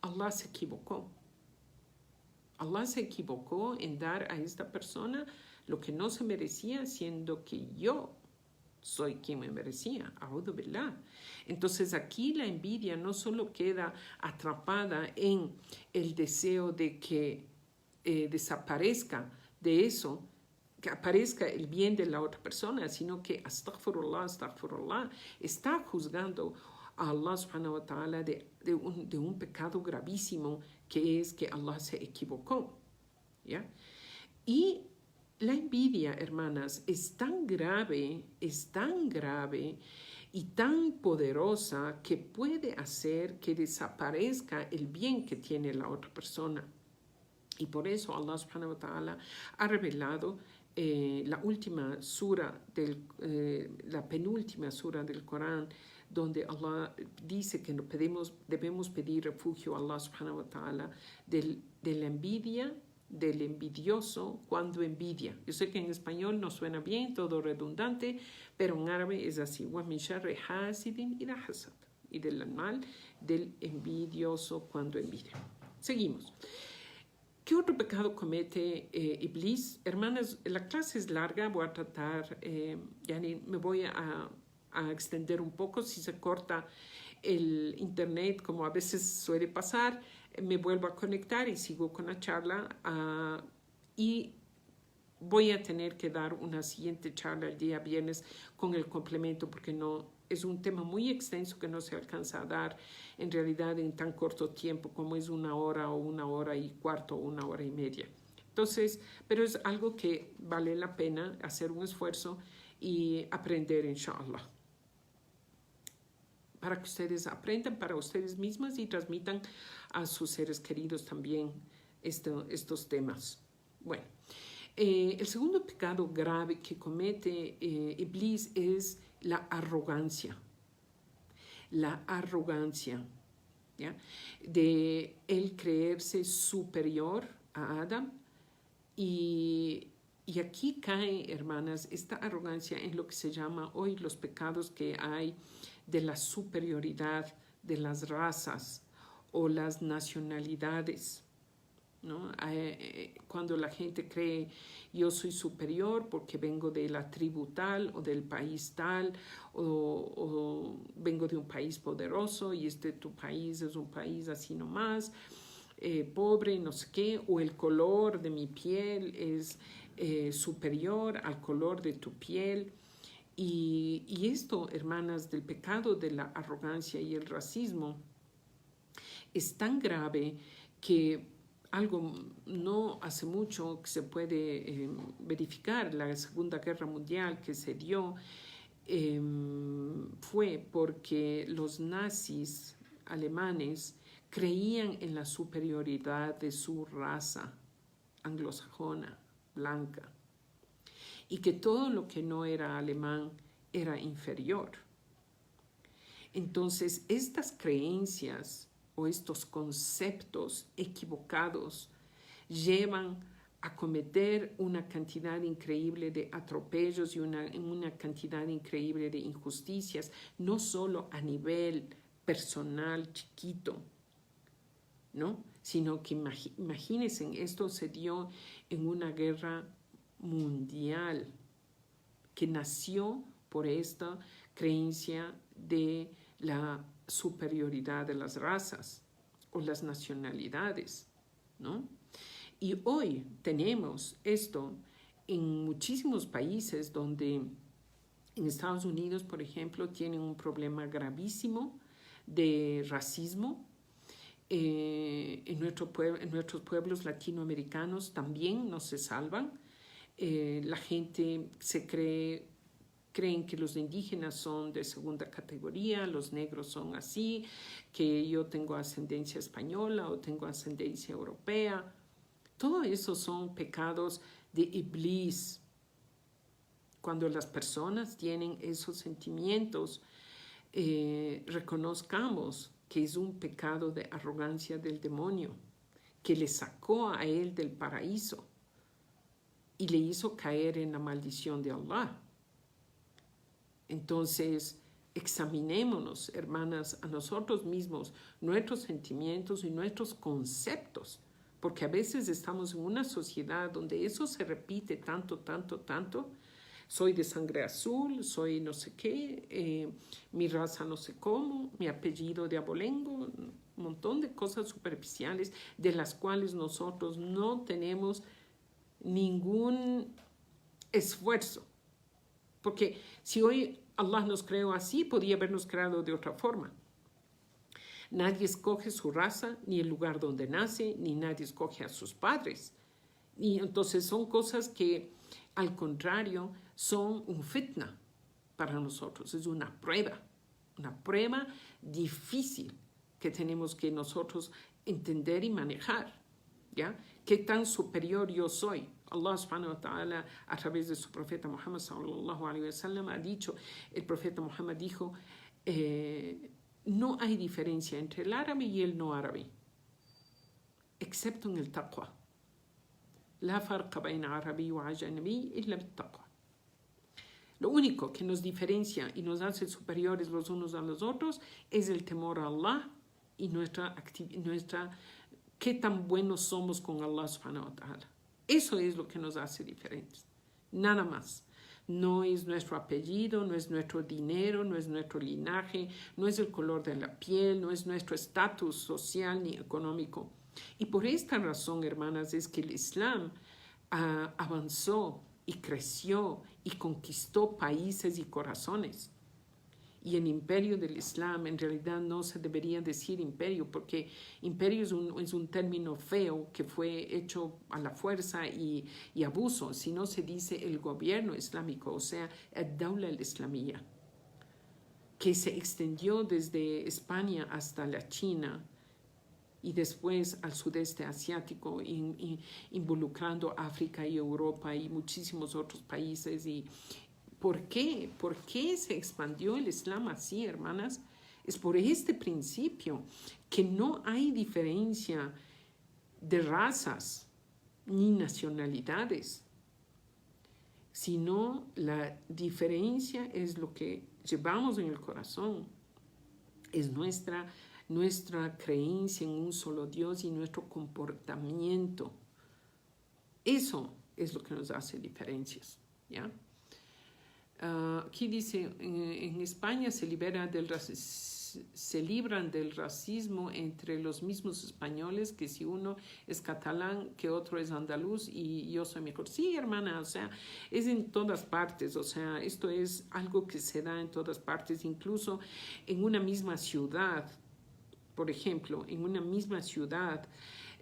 Allah se equivocó. Allah se equivocó en dar a esta persona lo que no se merecía, siendo que yo soy quien me merecía. A'udhu billah. Entonces aquí la envidia no solo queda atrapada en el deseo de que desaparezca de eso, que aparezca el bien de la otra persona, sino que astaghfirullah, astaghfirullah, está juzgando a Allah subhanahu wa ta'ala de un pecado gravísimo, que es que Allah se equivocó. ¿Ya? Y la envidia, hermanas, es tan grave y tan poderosa que puede hacer que desaparezca el bien que tiene la otra persona. Y por eso Allah subhanahu wa ta'ala ha revelado la última sura, la penúltima sura del Corán, donde Allah dice que debemos pedir refugio a Allah subhanahu wa ta'ala de la envidia, del envidioso cuando envidia. Yo sé que en español no suena bien, todo redundante, pero en árabe es así. وَمِنْ شَرِّ حَاسِدٍ إِذَا حَسَدَ. Y del mal del envidioso cuando envidia. Seguimos. ¿Qué otro pecado comete Iblis? Hermanas, la clase es larga, voy a tratar, me voy a extender un poco. Si se corta el internet, como a veces suele pasar, me vuelvo a conectar y sigo con la charla. Y voy a tener que dar una siguiente charla el día viernes con el complemento, porque no es un tema muy extenso que no se alcanza a dar en realidad en tan corto tiempo como es 1 hora o 1 hora y cuarto o 1 hora y media. Entonces, pero es algo que vale la pena hacer un esfuerzo y aprender, inshallah, para que ustedes aprendan para ustedes mismas y transmitan a sus seres queridos también estos temas. Bueno, el segundo pecado grave que comete Iblis es la arrogancia. La arrogancia, ¿ya? De él creerse superior a Adán. Y aquí cae, hermanas, esta arrogancia en lo que se llama hoy los pecados que hay de la superioridad de las razas o las nacionalidades, ¿no? Cuando la gente cree yo soy superior porque vengo de la tribu tal o del país tal o vengo de un país poderoso y tu país es un país así nomás, pobre, no sé qué, o el color de mi piel es superior al color de tu piel. Y esto, hermanas, del pecado de la arrogancia y el racismo es tan grave que algo no hace mucho que se puede verificar, la Segunda Guerra Mundial que se dio fue porque los nazis alemanes creían en la superioridad de su raza anglosajona, blanca, y que todo lo que no era alemán era inferior. Entonces, estas creencias o estos conceptos equivocados llevan a cometer una cantidad increíble de atropellos y una cantidad increíble de injusticias, no solo a nivel personal chiquito, ¿no? Sino que imagínense, esto se dio en una guerra mundial que nació por esta creencia de la superioridad de las razas o las nacionalidades, ¿no? Y hoy tenemos esto en muchísimos países donde en Estados Unidos, por ejemplo, tienen un problema gravísimo de racismo. En nuestros pueblos latinoamericanos también no se salvan. La gente creen que los indígenas son de segunda categoría, los negros son así, que yo tengo ascendencia española o tengo ascendencia europea. Todo eso son pecados de Iblis. Cuando las personas tienen esos sentimientos, reconozcamos que es un pecado de arrogancia del demonio, que le sacó a él del paraíso y le hizo caer en la maldición de Allah. Entonces, examinémonos, hermanas, a nosotros mismos, nuestros sentimientos y nuestros conceptos, porque a veces estamos en una sociedad donde eso se repite tanto, tanto, tanto. Soy de sangre azul, soy no sé qué, mi raza no sé cómo, mi apellido de abolengo, un montón de cosas superficiales de las cuales nosotros no tenemos ningún esfuerzo. Porque si hoy Allah nos creó así, podía habernos creado de otra forma. Nadie escoge su raza, ni el lugar donde nace, ni nadie escoge a sus padres. Y entonces son cosas que, al contrario, son un fitna para nosotros. Es una prueba difícil que tenemos que nosotros entender y manejar. ¿Ya? ¿Qué tan superior yo soy? Allah subhanahu wa ta'ala, a través de su profeta Muhammad sallallahu alayhi wa sallam, ha dicho, el profeta Muhammad dijo, no hay diferencia entre el árabe y el no árabe, excepto en el taqwa. La farqa bayna arabi wa ajnabi illa bit taqwa. Lo único que nos diferencia y nos hace superiores los unos a los otros es el temor a Allah y nuestra qué tan buenos somos con Allah subhanahu wa ta'ala. Eso es lo que nos hace diferentes. Nada más. No es nuestro apellido, no es nuestro dinero, no es nuestro linaje, no es el color de la piel, no es nuestro estatus social ni económico. Y por esta razón, hermanas, es que el Islam avanzó y creció y conquistó países y corazones. Y el imperio del Islam, en realidad no se debería decir imperio, porque imperio es un término feo que fue hecho a la fuerza y abuso, sino se dice el gobierno islámico, o sea, el Dawla al-Islamiyya, que se extendió desde España hasta la China y después al sudeste asiático, involucrando África y Europa y muchísimos otros países. Y ¿por qué? ¿Por qué se expandió el Islam así, hermanas? Es por este principio, que no hay diferencia de razas ni nacionalidades, sino la diferencia es lo que llevamos en el corazón, es nuestra creencia en un solo Dios y nuestro comportamiento. Eso es lo que nos hace diferencias, ¿ya? Aquí dice, en España se libran del racismo entre los mismos españoles, que si uno es catalán, que otro es andaluz y yo soy mejor. Sí, hermana, o sea, es en todas partes, o sea, esto es algo que se da en todas partes, incluso en una misma ciudad. Por ejemplo, en una misma ciudad,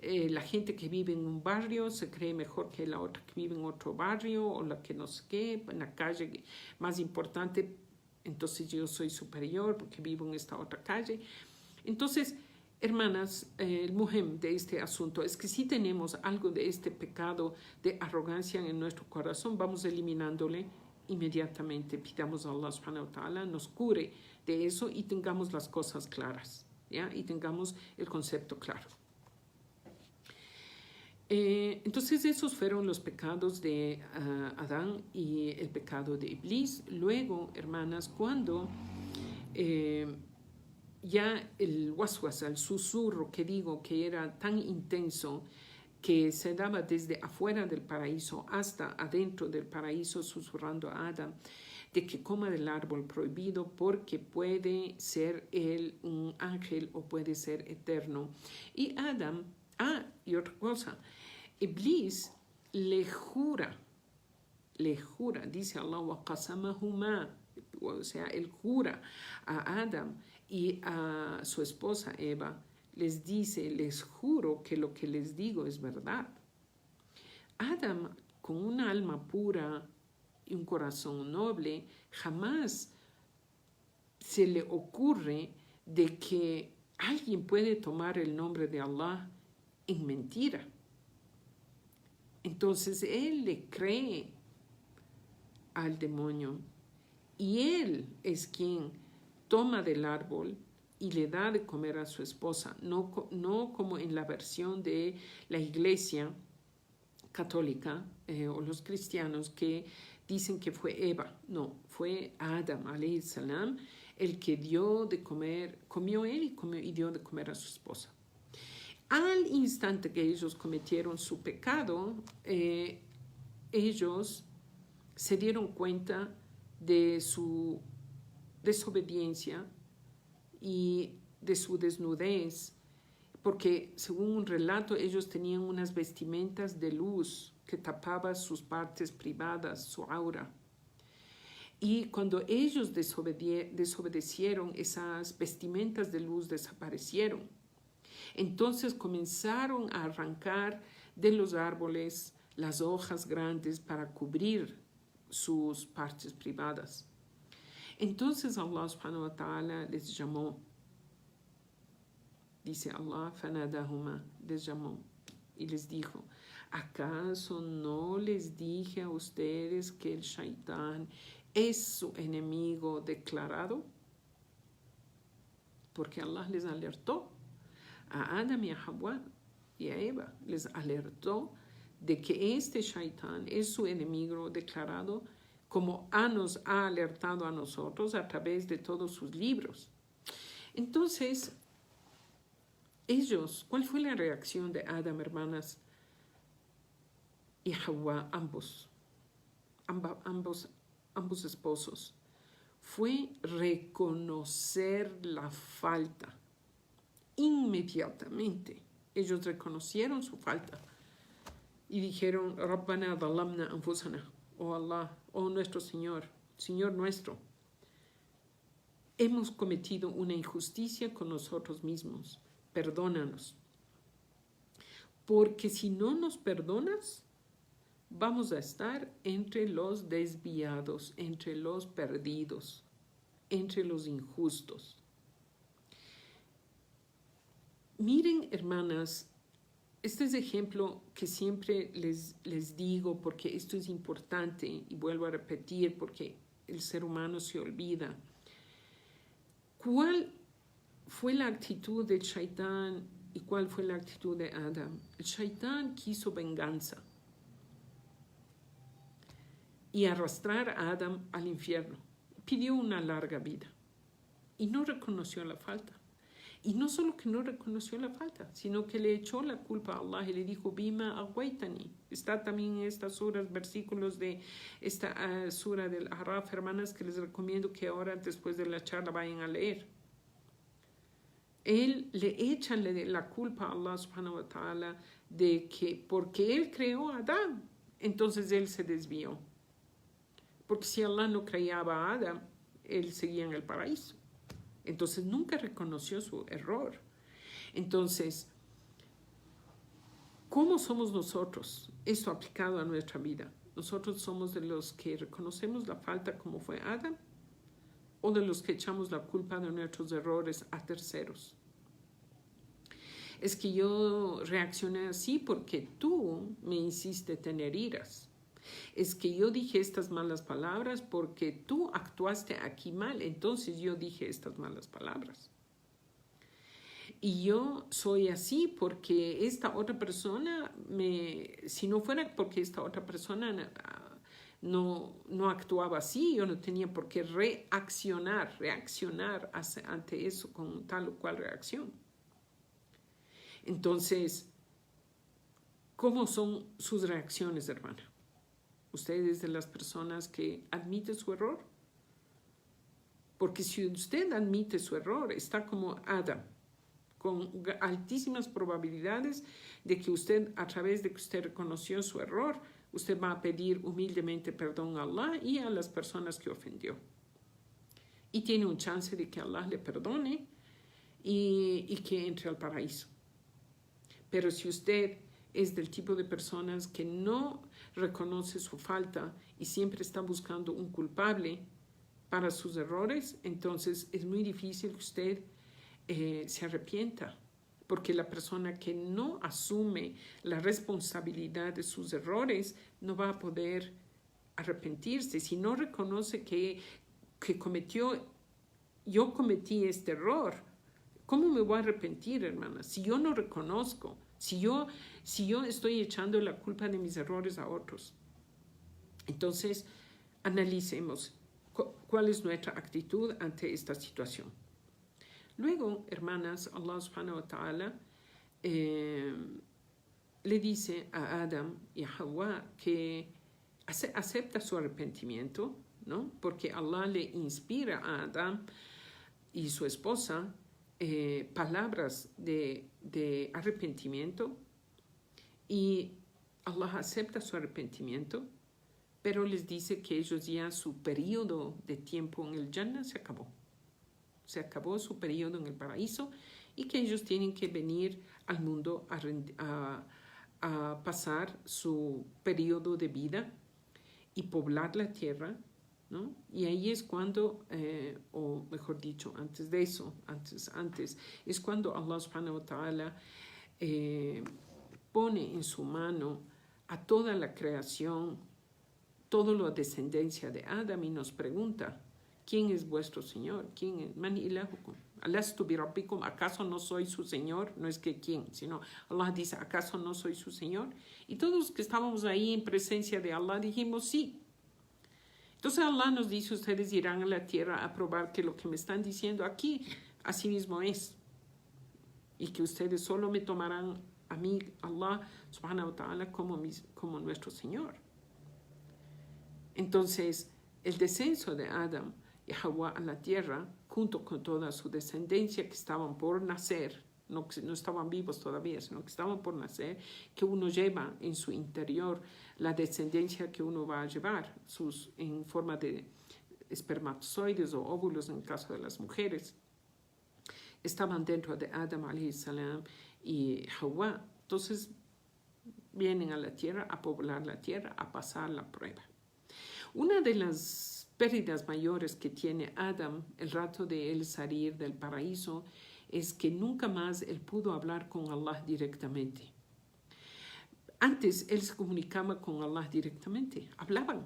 la gente que vive en un barrio se cree mejor que la otra que vive en otro barrio, o la que no sé qué, en la calle más importante, entonces yo soy superior porque vivo en esta otra calle. Entonces, hermanas, el muhem de este asunto es que si tenemos algo de este pecado de arrogancia en nuestro corazón, vamos eliminándole inmediatamente. Pidamos a Allah subhanahu wa ta'ala nos cure de eso y tengamos las cosas claras, ¿ya? Y tengamos el concepto claro. Entonces esos fueron los pecados de Adán y el pecado de Iblis. Luego, hermanas, cuando ya el waswas, el susurro que digo que era tan intenso que se daba desde afuera del paraíso hasta adentro del paraíso, susurrando a Adán de que coma del árbol prohibido porque puede ser él un ángel o puede ser eterno. Y Adán, y otra cosa, Iblis le jura, dice Allah, وَقَسَمَهُمَا, o sea, él jura a Adán y a su esposa Eva, les dice, les juro que lo que les digo es verdad. Adán, con una alma pura y un corazón noble, jamás se le ocurre de que alguien puede tomar el nombre de Allah en mentira. Entonces él le cree al demonio y él es quien toma del árbol y le da de comer a su esposa, no como en la versión de la iglesia católica o los cristianos que dicen que fue Eva. No, fue Adam alayhi salam el que dio de comer, comió él y dio de comer a su esposa. Al instante que ellos cometieron su pecado, ellos se dieron cuenta de su desobediencia y de su desnudez, porque según un relato ellos tenían unas vestimentas de luz que tapaban sus partes privadas, su aura. Y cuando ellos desobedecieron, esas vestimentas de luz desaparecieron. Entonces comenzaron a arrancar de los árboles las hojas grandes para cubrir sus partes privadas. Entonces Allah subhanahu wa ta'ala les llamó. Dice Allah, fanadahuma, les llamó y les dijo, ¿acaso no les dije a ustedes que el shaitán es su enemigo declarado? Porque Allah les alertó a Adam y a Hawa y a Eva, les alertó de que este shaitán es su enemigo declarado, como nos ha alertado a nosotros a través de todos sus libros. Entonces, ¿cuál fue la reacción de Adam, hermanas, y Hawa, ambos esposos? Fue reconocer la falta. Inmediatamente ellos reconocieron su falta y dijeron, Rabbana dhalamna anfusana, oh Allah, oh nuestro Señor nuestro, hemos cometido una injusticia con nosotros mismos, perdónanos, porque si no nos perdonas, vamos a estar entre los desviados, entre los perdidos, entre los injustos. Miren, hermanas, este es ejemplo que siempre les digo porque esto es importante y vuelvo a repetir porque el ser humano se olvida. ¿Cuál fue la actitud del Shaitán y cuál fue la actitud de Adam? El Shaitán quiso venganza y arrastrar a Adam al infierno. Pidió una larga vida y no reconoció la falta. Y no solo que no reconoció la falta, sino que le echó la culpa a Allah y le dijo, Bima aghwaytani. Está también en estas suras, versículos de esta sura del Araf, hermanas, que les recomiendo que ahora, después de la charla, vayan a leer. Le echa la culpa a Allah subhanahu wa ta'ala de que porque él creó a Adán, entonces él se desvió. Porque si Allah no creaba a Adán, él seguía en el paraíso. Entonces nunca reconoció su error. Entonces, ¿cómo somos nosotros? Esto aplicado a nuestra vida. ¿Nosotros somos de los que reconocemos la falta como fue Adán? ¿O de los que echamos la culpa de nuestros errores a terceros? Es que yo reaccioné así porque tú me hiciste tener iras. Es que yo dije estas malas palabras porque tú actuaste aquí mal, entonces yo dije estas malas palabras. Y yo soy así porque esta otra persona, si no fuera porque esta otra persona no actuaba así, yo no tenía por qué reaccionar ante eso con tal o cual reacción. Entonces, ¿cómo son sus reacciones, hermana? ¿Usted es de las personas que admite su error? Porque si usted admite su error, está como Adam, con altísimas probabilidades de que usted, a través de que usted reconoció su error, usted va a pedir humildemente perdón a Allah y a las personas que ofendió. Y tiene un chance de que Allah le perdone y que entre al paraíso. Pero si usted es del tipo de personas que no reconoce su falta y siempre está buscando un culpable para sus errores, entonces es muy difícil que usted se arrepienta, porque la persona que no asume la responsabilidad de sus errores no va a poder arrepentirse. Si no reconoce que yo cometí este error, ¿cómo me voy a arrepentir, hermana? Si yo no reconozco, si yo estoy echando la culpa de mis errores a otros. Entonces, analicemos cuál es nuestra actitud ante esta situación. Luego, hermanas, Allah subhanahu wa ta'ala le dice a Adam y a Hawa que acepta su arrepentimiento, ¿no? Porque Allah le inspira a Adam y su esposa palabras de arrepentimiento, y Allah acepta su arrepentimiento, pero les dice que ellos ya su periodo de tiempo en el Jannah se acabó. Se acabó su periodo en el paraíso y que ellos tienen que venir al mundo a pasar su periodo de vida y poblar la tierra, ¿no? Y ahí es cuando, o mejor dicho, antes de eso, antes, es cuando Allah subhanahu wa ta'ala pone en su mano a toda la creación, toda la descendencia de Adam, y nos pregunta, ¿quién es vuestro Señor? ¿Quién es? Man ilahukum? Alastu bi rabbikum, ¿acaso no soy su Señor? No es que quién, sino Allah dice, ¿acaso no soy su Señor? Y todos los que estábamos ahí en presencia de Allah dijimos sí. Entonces Allah nos dice, ustedes irán a la tierra a probar que lo que me están diciendo aquí, así mismo es. Y que ustedes solo me tomarán a mí, Allah subhanahu wa ta'ala, como nuestro Señor. Entonces, el descenso de Adam y Hawa a la tierra, junto con toda su descendencia que estaban por nacer, no estaban vivos todavía, sino que estaban por nacer, que uno lleva en su interior la descendencia que uno va a llevar, en forma de espermatozoides o óvulos en el caso de las mujeres, estaban dentro de Adam alayhi salam y Hawa. Entonces vienen a la tierra a poblar la tierra, a pasar la prueba. Una de las pérdidas mayores que tiene Adam el rato de él salir del paraíso es que nunca más él pudo hablar con Allah directamente. Antes él se comunicaba con Allah directamente, hablaban.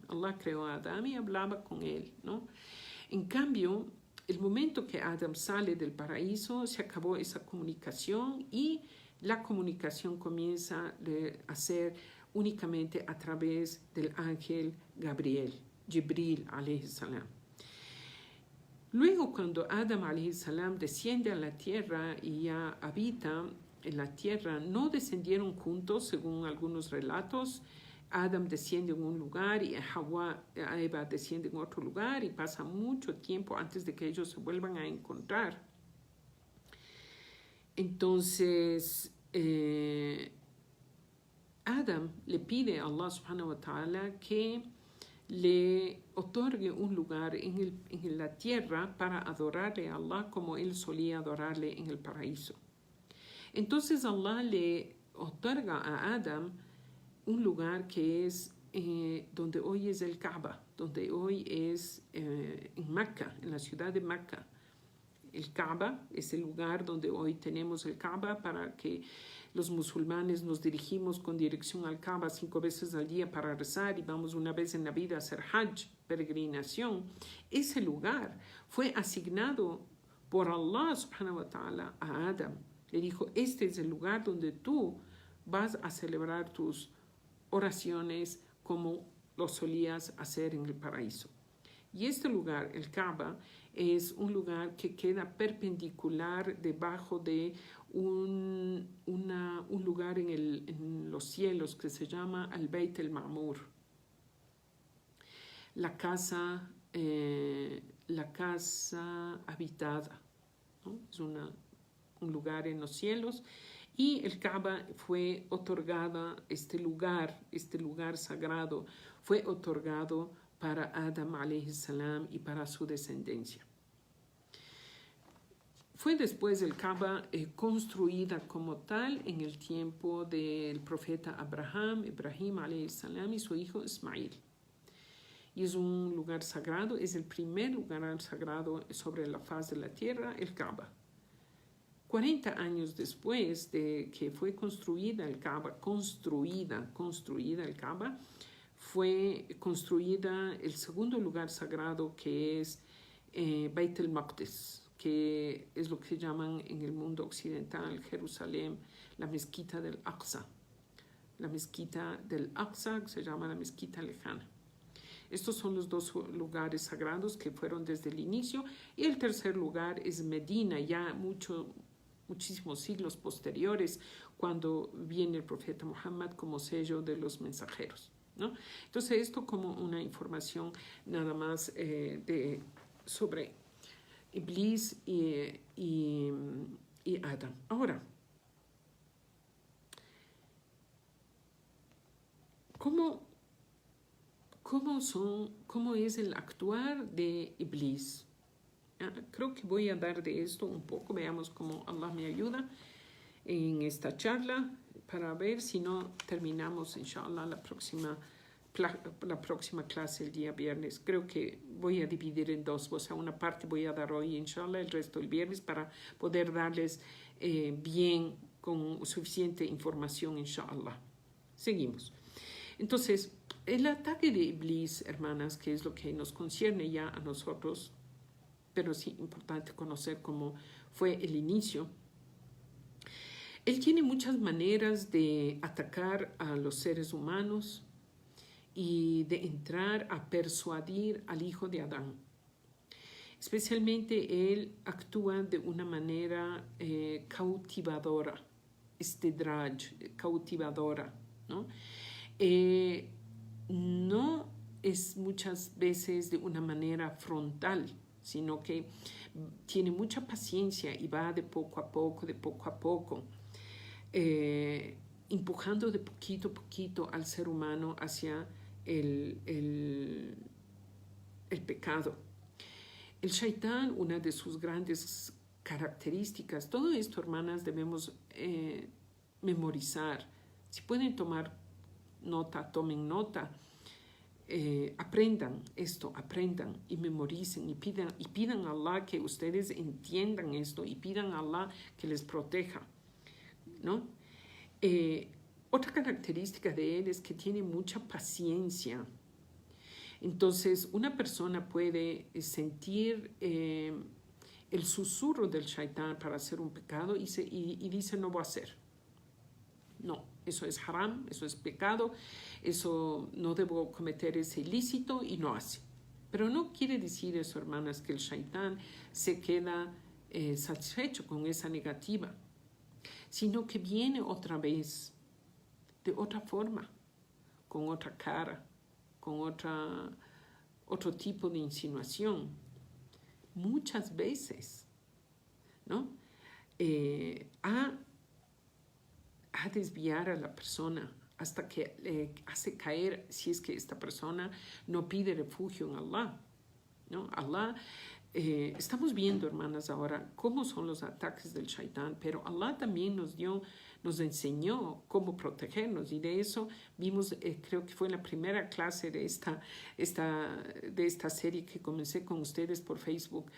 Allah creó a Adam y hablaba con él, ¿no? En cambio, el momento que Adam sale del paraíso, se acabó esa comunicación y la comunicación comienza a ser únicamente a través del ángel Gabriel, Jibril alayhi salam. Luego, cuando Adam alayhi salam desciende a la tierra y ya habita en la tierra, no descendieron juntos, según algunos relatos. Adam desciende en un lugar y Eva desciende en otro lugar, y pasa mucho tiempo antes de que ellos se vuelvan a encontrar. Entonces, Adam le pide a Allah subhanahu wa ta'ala que le otorgue un lugar en la tierra para adorarle a Allah como él solía adorarle en el paraíso. Entonces Allah le otorga a Adam un lugar que es donde hoy es el Kaaba, donde hoy es en Mecca, en la ciudad de Mecca. El Kaaba es el lugar donde hoy tenemos el Kaaba, para que los musulmanes nos dirigimos con dirección al Kaaba 5 veces al día para rezar, y vamos una vez en la vida a hacer Hajj, peregrinación. Ese lugar fue asignado por Allah subhanahu wa ta'ala a Adam. Le dijo, este es el lugar donde tú vas a celebrar tus oraciones como lo solías hacer en el paraíso. Y este lugar, el Kaaba, es un lugar que queda perpendicular debajo de un lugar en los cielos que se llama Al-Bayt al-Ma'mur, la casa habitada, ¿no? Es un lugar en los cielos. Y el Kaaba fue otorgada, este lugar sagrado, fue otorgado para Adam alayhi salam y para su descendencia. Fue después el Kaaba construida como tal en el tiempo del profeta Ibrahim alayhi salam, y su hijo Ismail. Y es un lugar sagrado, es el primer lugar sagrado sobre la faz de la tierra, el Kaaba. 40 años después de que fue construida el Kaaba, fue construida el segundo lugar sagrado, que es Beit el-Maqdis, que es lo que llaman en el mundo occidental, Jerusalén, la mezquita del Aqsa. La mezquita del Aqsa se llama la mezquita lejana. Estos son los dos lugares sagrados que fueron desde el inicio, y el tercer lugar es Medina, ya mucho muchísimos siglos posteriores, cuando viene el profeta Muhammad como sello de los mensajeros, ¿no? Entonces, esto como una información nada más sobre Iblis y Adam. Ahora, ¿cómo es el actuar de Iblis? Creo que voy a dar de esto un poco, veamos cómo Allah me ayuda en esta charla para ver si no terminamos, inshallah, la próxima clase el día viernes. Creo que voy a dividir en dos, o sea, una parte voy a dar hoy, inshallah, el resto el viernes para poder darles bien, con suficiente información, inshallah. Seguimos. Entonces, el ataque de Iblis, hermanas, que es lo que nos concierne ya a nosotros, pero sí importante conocer cómo fue el inicio. Él tiene muchas maneras de atacar a los seres humanos y de entrar a persuadir al hijo de Adán. Especialmente él actúa de una manera cautivadora, istidraj, cautivadora, ¿no? No es muchas veces de una manera frontal, sino que tiene mucha paciencia y va de poco a poco, empujando de poquito a poquito al ser humano hacia el pecado. El shaitán, una de sus grandes características, todo esto, hermanas, debemos memorizar. Si pueden tomar nota, tomen nota. Aprendan esto, aprendan y memoricen y pidan a Allah que ustedes entiendan esto y pidan a Allah que les proteja, ¿no? Otra característica de él es que tiene mucha paciencia. Entonces, una persona puede sentir el susurro del shaitán para hacer un pecado y dice, no voy a hacer. No, eso es haram, eso es pecado, eso no debo cometer ese ilícito y no hace. Pero no quiere decir eso, hermanas, que el shaitán se queda satisfecho con esa negativa, sino que viene otra vez, de otra forma, con otra cara, con otro tipo de insinuación, muchas veces, ¿no? A desviar a la persona hasta que le hace caer, si es que esta persona no pide refugio en Allah, ¿no? Allah, estamos viendo, hermanas, ahora cómo son los ataques del shaitán, pero Allah también nos enseñó cómo protegernos, y de eso vimos, creo que fue en la primera clase de esta serie que comencé con ustedes por Facebook,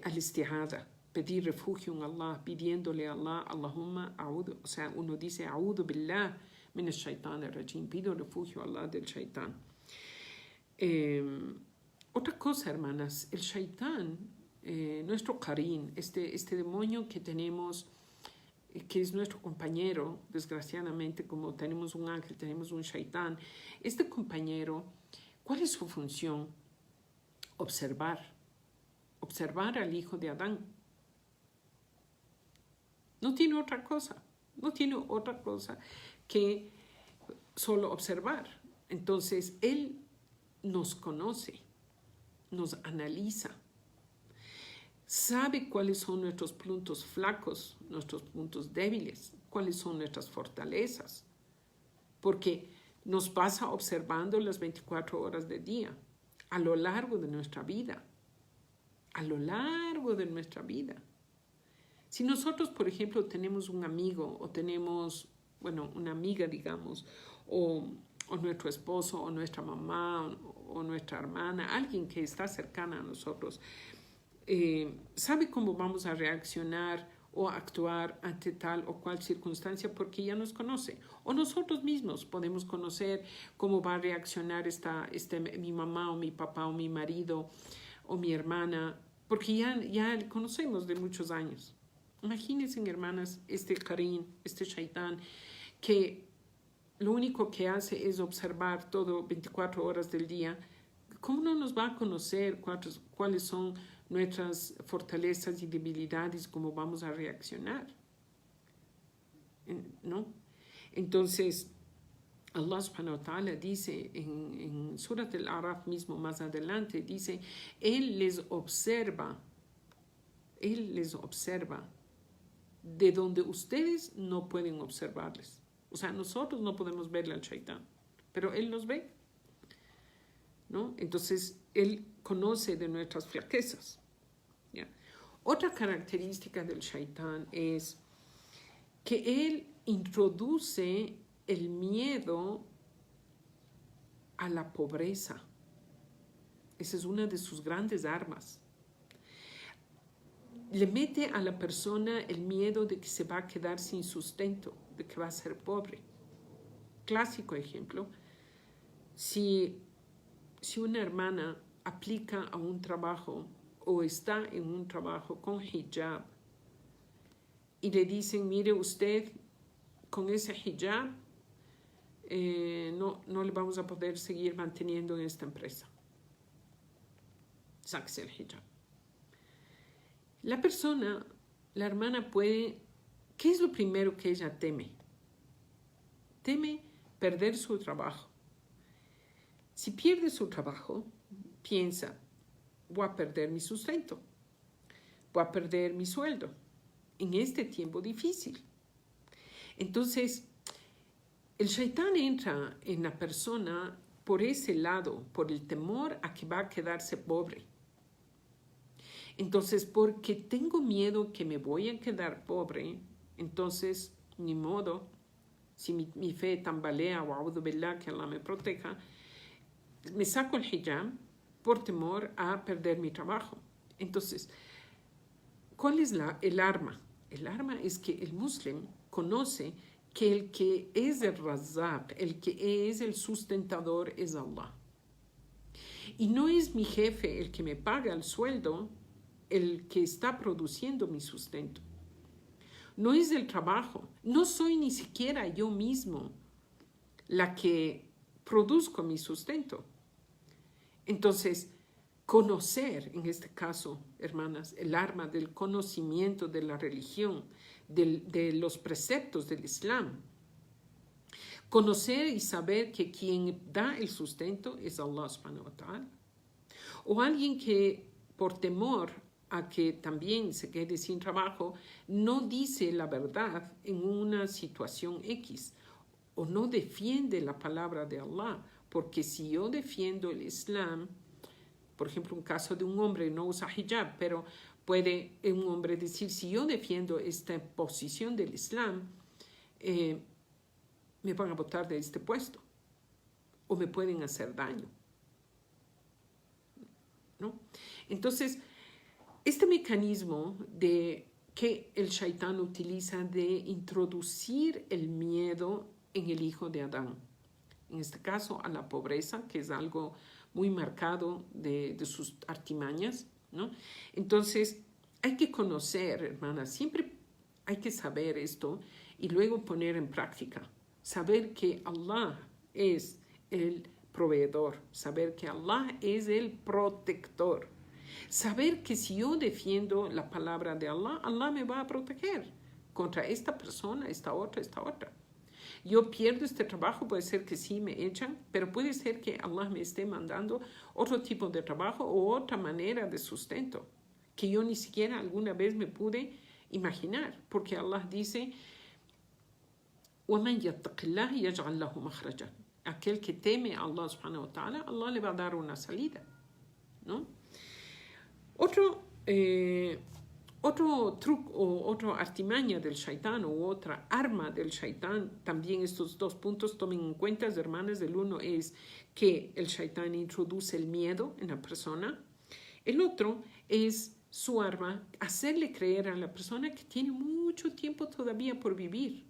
al-istihada, pedir refugio en Allah, pidiéndole a Allah, Allahumma a'udhu, o sea, uno dice, a'udhu billah min ash-shaytan ar-rajim, pido refugio a Allah del shaitán. Otra cosa, hermanas, el shaitán, nuestro qarin, este demonio que tenemos, que es nuestro compañero, desgraciadamente, como tenemos un ángel, tenemos un shaitán, este compañero, ¿cuál es su función? Observar al hijo de Adán. No tiene otra cosa que solo observar. Entonces, él nos conoce, nos analiza, sabe cuáles son nuestros puntos flacos, nuestros puntos débiles, cuáles son nuestras fortalezas, porque nos pasa observando las 24 horas del día, a lo largo de nuestra vida. Si nosotros, por ejemplo, tenemos un amigo o tenemos, una amiga, digamos, o nuestro esposo o nuestra mamá o nuestra hermana, alguien que está cercana a nosotros, sabe cómo vamos a reaccionar o actuar ante tal o cual circunstancia porque ya nos conoce. O nosotros mismos podemos conocer cómo va a reaccionar mi mamá o mi papá o mi marido o mi hermana, porque ya conocemos de muchos años. Imagínense, hermanas, este qarin, este shaitán, que lo único que hace es observar todo 24 horas del día. ¿Cómo no nos va a conocer cuáles son nuestras fortalezas y debilidades, cómo vamos a reaccionar, ¿no? Entonces, Allah subhanahu wa ta'ala dice en Surat al-Araf mismo, más adelante, dice, Él les observa de donde ustedes no pueden observarles. O sea, nosotros no podemos verle al Shaitán, pero Él los ve, ¿no? Entonces, Él conoce de nuestras flaquezas, ¿ya? Otra característica del Shaitán es que Él introduce el miedo a la pobreza. Esa es una de sus grandes armas. Le mete a la persona el miedo de que se va a quedar sin sustento, de que va a ser pobre. Clásico ejemplo, si una hermana aplica a un trabajo o está en un trabajo con hijab y le dicen, mire usted, con ese hijab no le vamos a poder seguir manteniendo en esta empresa. Sáquese el hijab. La persona, la hermana puede, ¿qué es lo primero que ella teme? Teme perder su trabajo. Si pierde su trabajo, piensa, voy a perder mi sustento, voy a perder mi sueldo en este tiempo difícil. Entonces, el Shaitán entra en la persona por ese lado, por el temor a que va a quedarse pobre. Entonces, porque tengo miedo que me voy a quedar pobre, entonces, ni modo, si mi fe tambalea, o a'udhu billah, que Allah me proteja, me saco el hijab por temor a perder mi trabajo. Entonces, ¿cuál es el arma? El arma es que el musulmán conoce que el que es el Razzaq, el que es el sustentador es Allah. Y no es mi jefe el que me paga el sueldo, el que está produciendo mi sustento. No es el trabajo. No soy ni siquiera yo mismo la que produzco mi sustento. Entonces, conocer, en este caso, hermanas, el arma del conocimiento de la religión, de los preceptos del Islam. Conocer y saber que quien da el sustento es Allah subhanahu wa ta'ala. O alguien que por temor a que también se quede sin trabajo, no dice la verdad en una situación X o no defiende la palabra de Allah, porque si yo defiendo el Islam, por ejemplo, un caso de un hombre no usa hijab, pero puede un hombre decir, si yo defiendo esta posición del Islam, me van a botar de este puesto o me pueden hacer daño, ¿no? Entonces, este mecanismo que el Shaitán utiliza de introducir el miedo en el hijo de Adán, en este caso a la pobreza, que es algo muy marcado de sus artimañas, ¿no? Entonces, hay que conocer, hermanas, siempre hay que saber esto y luego poner en práctica. Saber que Allah es el proveedor, saber que Allah es el protector. Saber que si yo defiendo la palabra de Allah, Allah me va a proteger contra esta persona, esta otra. Yo pierdo este trabajo, puede ser que sí me echan, pero puede ser que Allah me esté mandando otro tipo de trabajo o otra manera de sustento que yo ni siquiera alguna vez me pude imaginar, porque Allah dice, وَمَنْ يَتَّقِ اللَّهِ يَجْعَلْ لَهُ مَخْرَجًا. Aquel que teme a Allah subhanahu wa ta'ala, Allah le va a dar una salida, ¿no? Otro truco o otra artimaña del Shaitán o otra arma del Shaitán, también estos dos puntos tomen en cuenta, hermanas. El uno es que el Shaitán introduce el miedo en la persona. El otro es su arma, hacerle creer a la persona que tiene mucho tiempo todavía por vivir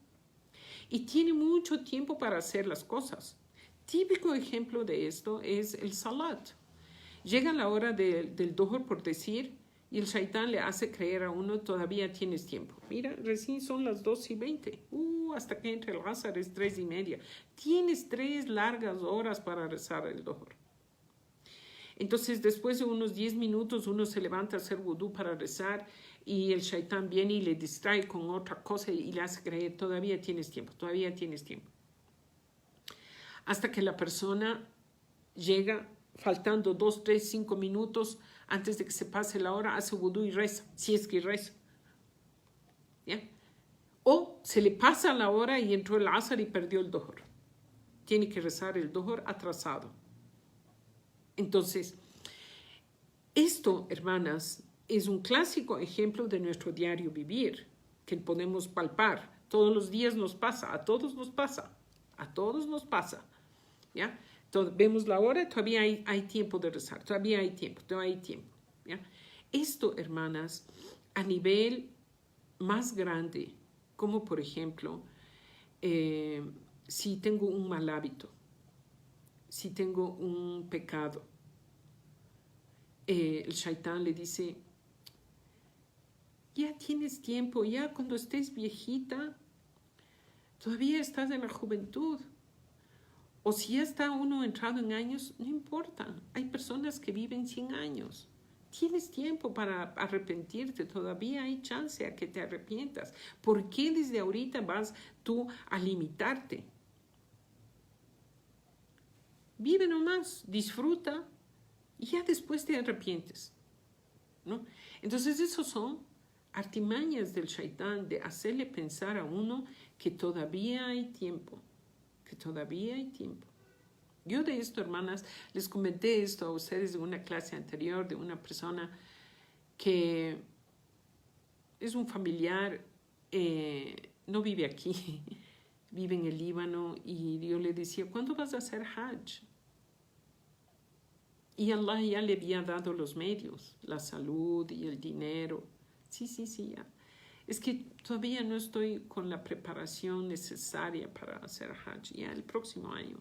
y tiene mucho tiempo para hacer las cosas. Típico ejemplo de esto es el salat. Llega la hora del duhur, por decir, y el Shaitán le hace creer a uno, todavía tienes tiempo. Mira, recién son las 2:20. Hasta que entre el Asr es 3:30. Tienes 3 largas horas para rezar el duhur. Entonces, después de unos 10 minutos, uno se levanta a hacer vudú para rezar y el shaitán viene y le distrae con otra cosa y le hace creer, todavía tienes tiempo, todavía tienes tiempo. Hasta que la persona llega faltando 2, 3, 5 minutos antes de que se pase la hora, hace vudú y reza, si es que reza. ¿Ya? O se le pasa la hora y entró el asar y perdió el dohor. Tiene que rezar el dohor atrasado. Entonces, esto, hermanas, es un clásico ejemplo de nuestro diario vivir, que podemos palpar. Todos los días nos pasa, a todos nos pasa, a todos nos pasa. ¿Ya? Entonces, vemos la hora, todavía hay tiempo de rezar, todavía hay tiempo, todavía hay tiempo. ¿Ya? Esto, hermanas, a nivel más grande, como por ejemplo, si tengo un mal hábito, si tengo un pecado, el shaitán le dice, ya tienes tiempo, ya cuando estés viejita, todavía estás en la juventud. O si ya está uno entrado en años, no importa. Hay personas que viven 100 años. Tienes tiempo para arrepentirte, todavía hay chance a que te arrepientas. ¿Por qué desde ahorita vas tú a limitarte? Vive nomás, disfruta y ya después te arrepientes, ¿no? Entonces, esos son artimañas del shaitán de hacerle pensar a uno que todavía hay tiempo, que todavía hay tiempo. Yo de esto, hermanas, les comenté esto a ustedes en una clase anterior de una persona que es un familiar, no vive aquí, vive en el Líbano, y yo le decía, ¿cuándo vas a hacer Hajj? Y Allah ya le había dado los medios, la salud y el dinero. Sí, ya. Es que todavía no estoy con la preparación necesaria para hacer Hajj, ya el próximo año.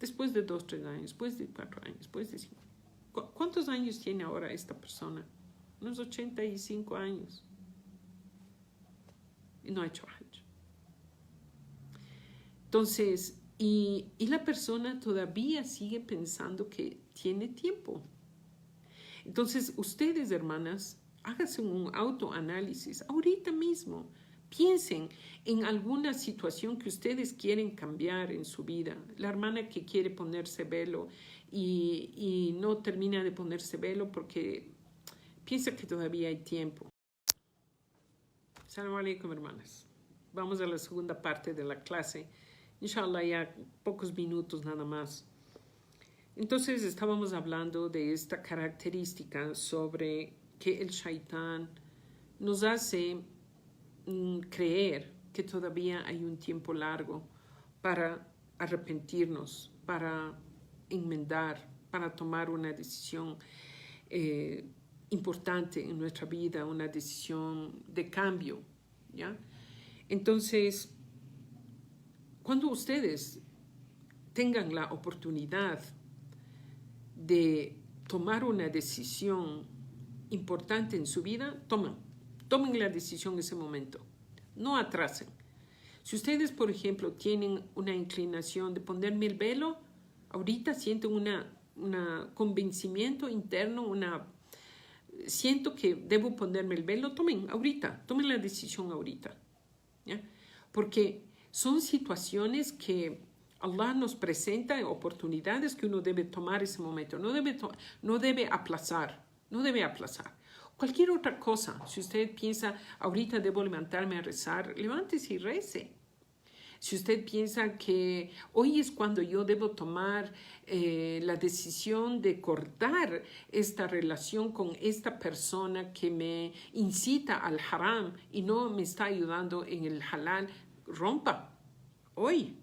Después de 2, 3 años, después de 4 años, después de 5. ¿Cuántos años tiene ahora esta persona? Unos 85 años. Y no ha hecho Hajj. Entonces, y la persona todavía sigue pensando que tiene tiempo. Entonces, ustedes, hermanas, háganse un autoanálisis ahorita mismo. Piensen en alguna situación que ustedes quieren cambiar en su vida. La hermana que quiere ponerse velo y no termina de ponerse velo porque piensa que todavía hay tiempo. Assalamu alaikum, hermanas. Vamos a la segunda parte de la clase. Inshallah, ya pocos minutos nada más. Entonces, estábamos hablando de esta característica sobre que el shaitán nos hace creer que todavía hay un tiempo largo para arrepentirnos, para enmendar, para tomar una decisión importante en nuestra vida, una decisión de cambio, ¿ya? Entonces, cuando ustedes tengan la oportunidad de tomar una decisión importante en su vida, tomen la decisión en ese momento, no atrasen. Si ustedes, por ejemplo, tienen una inclinación de ponerme el velo, ahorita sienten un convencimiento interno, siento que debo ponerme el velo, tomen la decisión ahorita, ¿ya? Porque son situaciones que Allah nos presenta, oportunidades que uno debe tomar ese momento, no debe aplazar. Cualquier otra cosa, si usted piensa, ahorita debo levantarme a rezar, levántese y rece. Si usted piensa que hoy es cuando yo debo tomar la decisión de cortar esta relación con esta persona que me incita al haram y no me está ayudando en el halal, rompa. Hoy,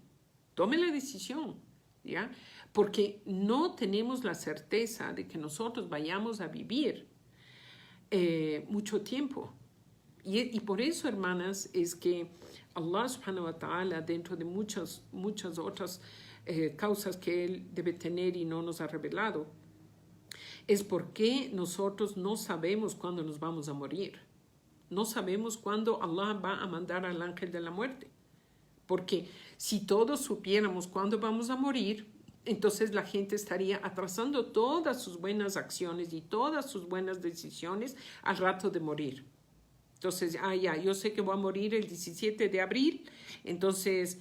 tome la decisión, ¿ya? Porque no tenemos la certeza de que nosotros vayamos a vivir mucho tiempo. Y por eso, hermanas, es que Allah subhanahu wa ta'ala, dentro de muchas otras causas que Él debe tener y no nos ha revelado, es porque nosotros no sabemos cuándo nos vamos a morir. No sabemos cuándo Allah va a mandar al ángel de la muerte. Porque si todos supiéramos cuándo vamos a morir, entonces la gente estaría atrasando todas sus buenas acciones y todas sus buenas decisiones al rato de morir. Entonces, ya, yo sé que voy a morir el 17 de abril, entonces,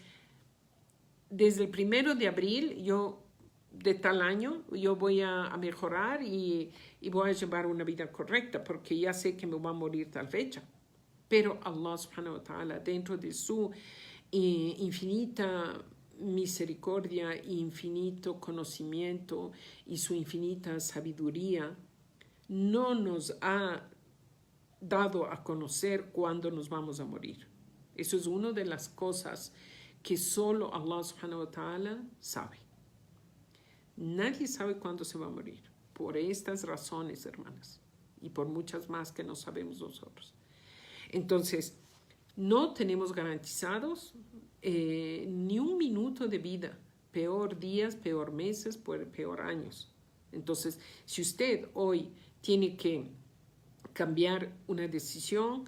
desde el 1 de abril, de tal año, yo voy a mejorar y voy a llevar una vida correcta, porque ya sé que me voy a morir tal fecha. Pero Allah subhanahu wa ta'ala, dentro de su infinita misericordia, infinito conocimiento y su infinita sabiduría, no nos ha dado a conocer cuándo nos vamos a morir. Eso es una de las cosas que solo Allah subhanahu wa ta'ala sabe. Nadie sabe cuándo se va a morir. Por estas razones, hermanas, y por muchas más que no sabemos nosotros. Entonces, no tenemos garantizados ni un minuto de vida. Peor días, peor meses, peor años. Entonces, si usted hoy tiene que cambiar una decisión,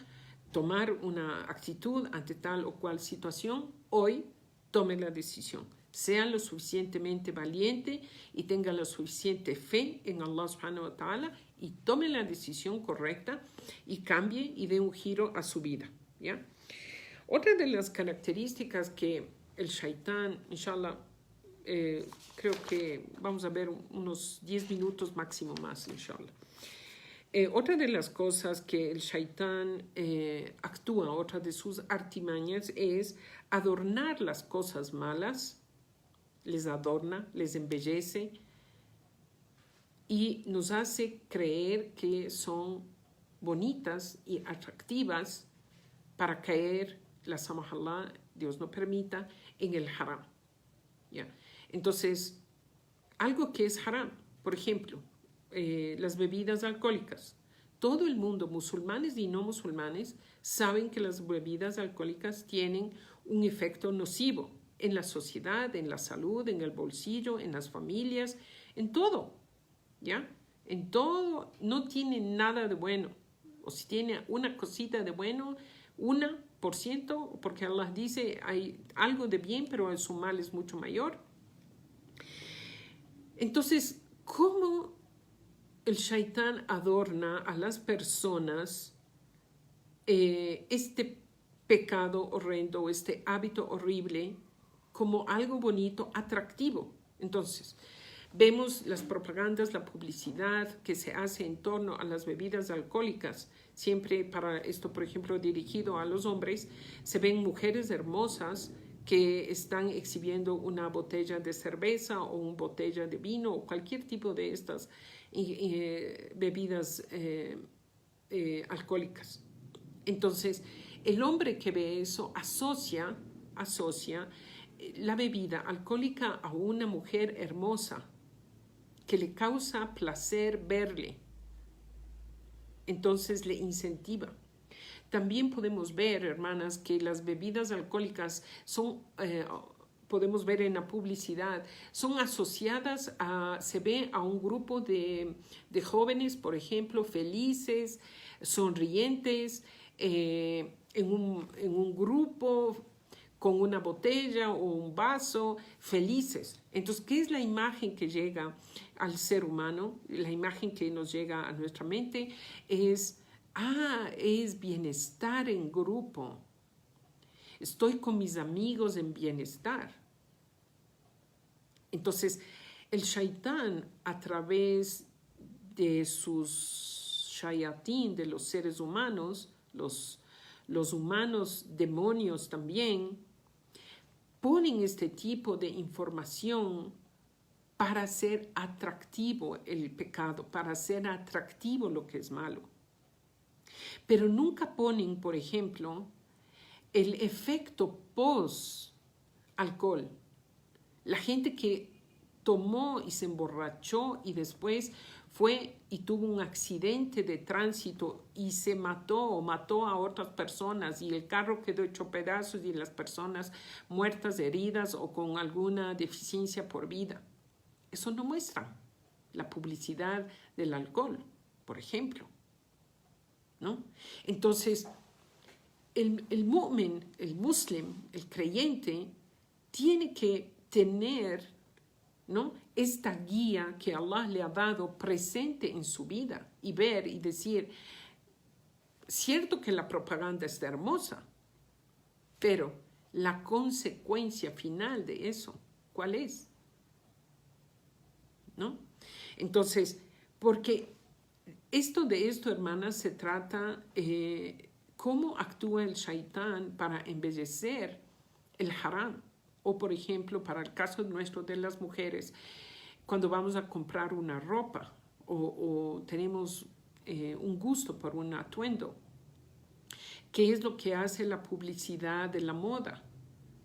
tomar una actitud ante tal o cual situación, hoy tome la decisión. Sea lo suficientemente valiente y tenga la suficiente fe en Allah subhanahu wa ta'ala y tome la decisión correcta y cambie y dé un giro a su vida, ¿ya? Otra de las características que el shaitán, inshallah, creo que vamos a ver unos 10 minutos máximo más, inshallah. Otra de las cosas que el shaitán actúa, otra de sus artimañas es adornar las cosas malas, les adorna, les embellece y nos hace creer que son bonitas y atractivas para caer, la samahallah, Dios no permita, en el haram. ¿Ya? Entonces, algo que es haram, por ejemplo, las bebidas alcohólicas. Todo el mundo, musulmanes y no musulmanes, saben que las bebidas alcohólicas tienen un efecto nocivo en la sociedad, en la salud, en el bolsillo, en las familias, en todo, ¿ya? En todo no tiene nada de bueno. O si tiene una cosita de bueno, 1%, porque Allah dice hay algo de bien, pero su mal es mucho mayor. Entonces, ¿cómo el shaitán adorna a las personas este pecado horrendo, este hábito horrible, como algo bonito, atractivo? Entonces, vemos las propagandas, la publicidad que se hace en torno a las bebidas alcohólicas. Siempre para esto, por ejemplo, dirigido a los hombres, se ven mujeres hermosas que están exhibiendo una botella de cerveza o una botella de vino o cualquier tipo de estas bebidas alcohólicas. Entonces, el hombre que ve eso asocia la bebida alcohólica a una mujer hermosa que le causa placer verle. Entonces le incentiva. También podemos ver, hermanas, que las bebidas alcohólicas son, podemos ver en la publicidad, son asociadas se ve a un grupo de jóvenes, por ejemplo, felices, sonrientes, en un grupo con una botella o un vaso, felices. Entonces, ¿qué es la imagen que llega al ser humano? La imagen que nos llega a nuestra mente es bienestar en grupo. Estoy con mis amigos en bienestar. Entonces, el shaitán, a través de sus shayatín, de los seres humanos, los humanos demonios también, ponen este tipo de información para hacer atractivo el pecado, para hacer atractivo lo que es malo. Pero nunca ponen, por ejemplo, el efecto post-alcohol. La gente que tomó y se emborrachó y después fue y tuvo un accidente de tránsito y se mató o mató a otras personas y el carro quedó hecho pedazos y las personas muertas, heridas o con alguna deficiencia por vida. Eso no muestra la publicidad del alcohol, por ejemplo, ¿no? Entonces, el mu'min, el muslim, el creyente, tiene que tener ¿no? Esta guía que Allah le ha dado presente en su vida y ver y decir, cierto que la propaganda está hermosa, pero la consecuencia final de eso, ¿cuál es? ¿No? Entonces, porque de esto, hermanas, se trata cómo actúa el shaitán para embellecer el haram. O, por ejemplo, para el caso nuestro de las mujeres, cuando vamos a comprar una ropa o tenemos un gusto por un atuendo, ¿qué es lo que hace la publicidad de la moda?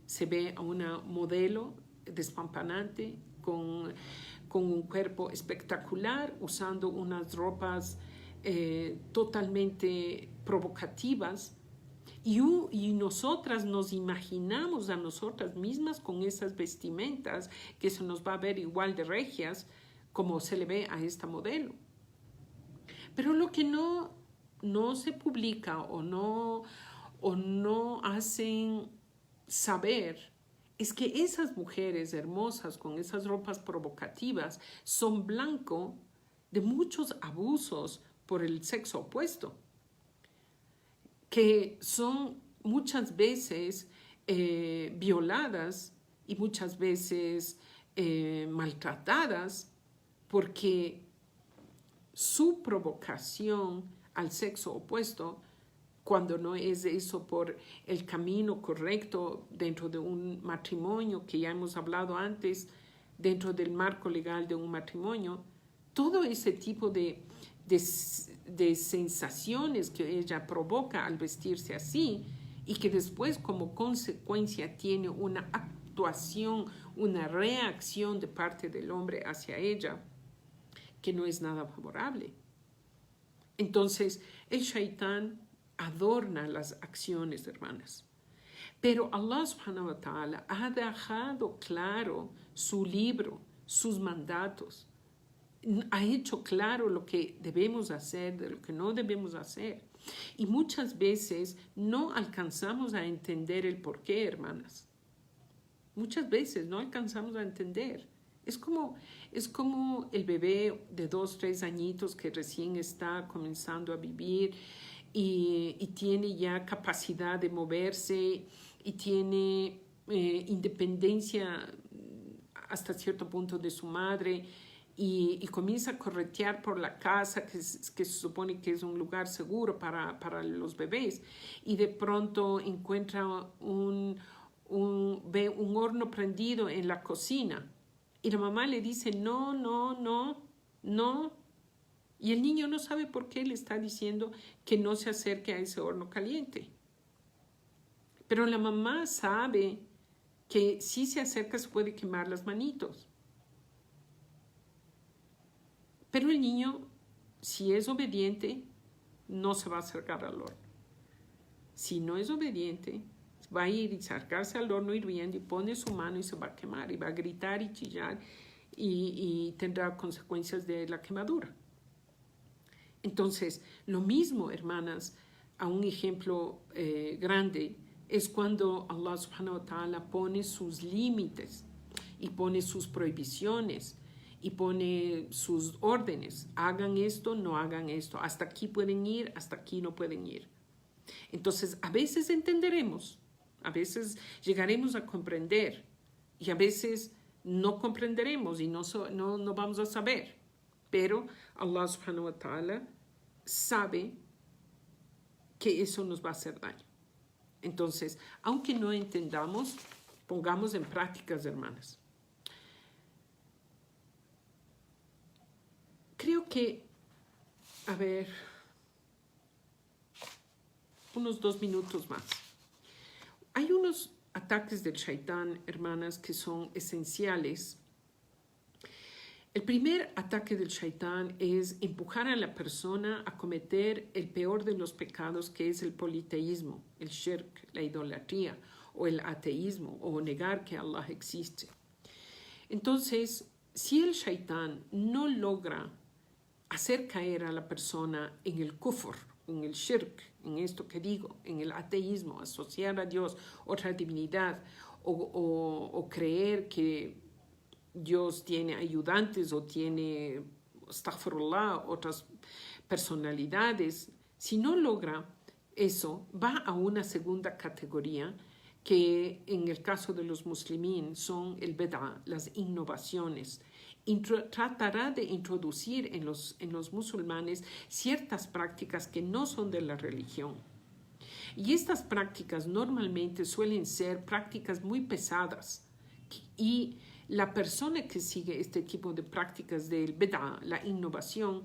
Se ve a una modelo despampanante con un cuerpo espectacular, usando unas ropas totalmente provocativas, y nosotras nos imaginamos a nosotras mismas con esas vestimentas que se nos va a ver igual de regias como se le ve a esta modelo. Pero lo que no se publica o no hacen saber es que esas mujeres hermosas con esas ropas provocativas son blanco de muchos abusos por el sexo opuesto, que son muchas veces violadas y muchas veces maltratadas porque su provocación al sexo opuesto, cuando no es eso por el camino correcto dentro de un matrimonio, que ya hemos hablado antes, dentro del marco legal de un matrimonio, todo ese tipo de sensaciones que ella provoca al vestirse así y que después como consecuencia tiene una actuación, una reacción de parte del hombre hacia ella que no es nada favorable. Entonces, el shaitán adorna las acciones, hermanas. Pero Allah subhanahu wa ta'ala ha dejado claro su libro, sus mandatos. Ha hecho claro lo que debemos hacer, de lo que no debemos hacer. Y muchas veces no alcanzamos a entender el porqué, hermanas. Muchas veces no alcanzamos a entender. Es como el bebé de 2, 3 añitos que recién está comenzando a vivir y tiene ya capacidad de moverse y tiene independencia hasta cierto punto de su madre y comienza a corretear por la casa que se supone que es un lugar seguro para los bebés, y de pronto encuentra ve un horno prendido en la cocina y la mamá le dice no, y el niño no sabe por qué le está diciendo que no se acerque a ese horno caliente. Pero la mamá sabe que si se acerca se puede quemar las manitos. Pero el niño, si es obediente, no se va a acercar al horno. Si no es obediente, va a ir y acercarse al horno hirviendo y pone su mano y se va a quemar y va a gritar y chillar y tendrá consecuencias de la quemadura. Entonces, lo mismo, hermanas, a un ejemplo grande, es cuando Allah subhanahu wa ta'ala pone sus límites y pone sus prohibiciones y pone sus órdenes. Hagan esto, no hagan esto. Hasta aquí pueden ir, hasta aquí no pueden ir. Entonces, a veces entenderemos, a veces llegaremos a comprender y a veces no comprenderemos y no vamos a saber. Pero Allah subhanahu wa ta'ala sabe que eso nos va a hacer daño. Entonces, aunque no entendamos, pongamos en prácticas, hermanas. Creo que, unos 2 minutos más. Hay unos ataques del shaitán, hermanas, que son esenciales. El primer ataque del shaitán es empujar a la persona a cometer el peor de los pecados, que es el politeísmo, el shirk, la idolatría, o el ateísmo, o negar que Allah existe. Entonces, si el shaitán no logra hacer caer a la persona en el kufr, en el shirk, en esto que digo, en el ateísmo, asociar a Dios otra divinidad, o creer que Dios tiene ayudantes o tiene, astaghfirullah, otras personalidades. Si no logra eso, va a una segunda categoría que en el caso de los muslimín son el bid'a, las innovaciones. Tratará de introducir en los musulmanes ciertas prácticas que no son de la religión. Y estas prácticas normalmente suelen ser prácticas muy pesadas. Y la persona que sigue este tipo de prácticas del bid'a, la innovación,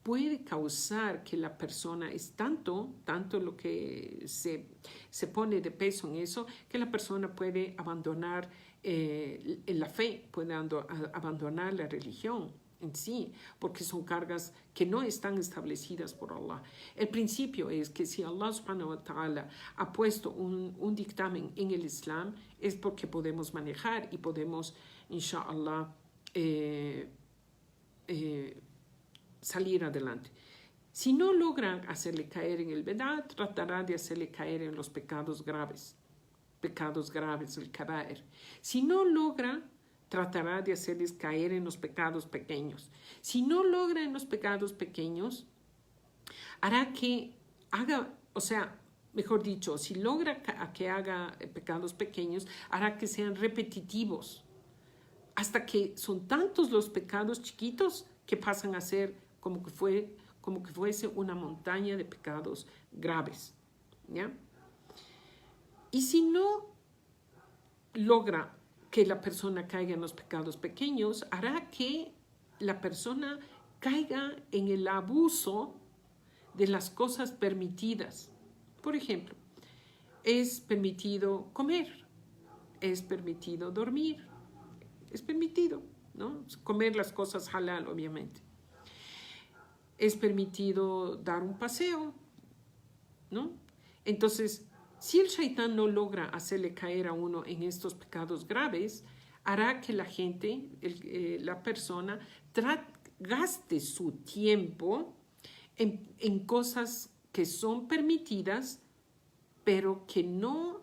puede causar que la persona es tanto lo que se pone de peso en eso, que la persona puede abandonar la fe, puede abandonar la religión en sí, porque son cargas que no están establecidas por Allah. El principio es que si Allah subhanahu wa ta'ala ha puesto un dictamen en el Islam, es porque podemos manejar y podemos, inshallah, salir adelante. Si no logra hacerle caer en el bid'a, tratará de hacerle caer en los pecados graves, el kaba'ir. Si no logra, tratará de hacerles caer en los pecados pequeños. Si no logra en los pecados pequeños, hará que haga, o sea, mejor dicho, si logra que haga pecados pequeños, hará que sean repetitivos, hasta que son tantos los pecados chiquitos que pasan a ser como que fuese una montaña de pecados graves, ¿ya? Y si no logra que la persona caiga en los pecados pequeños, hará que la persona caiga en el abuso de las cosas permitidas. Por ejemplo, es permitido comer, es permitido dormir, es permitido, ¿no? Comer las cosas halal, obviamente. Es permitido dar un paseo, ¿no? Entonces, si el shaitán no logra hacerle caer a uno en estos pecados graves, hará que la gente, la persona, gaste su tiempo en cosas que son permitidas, pero que no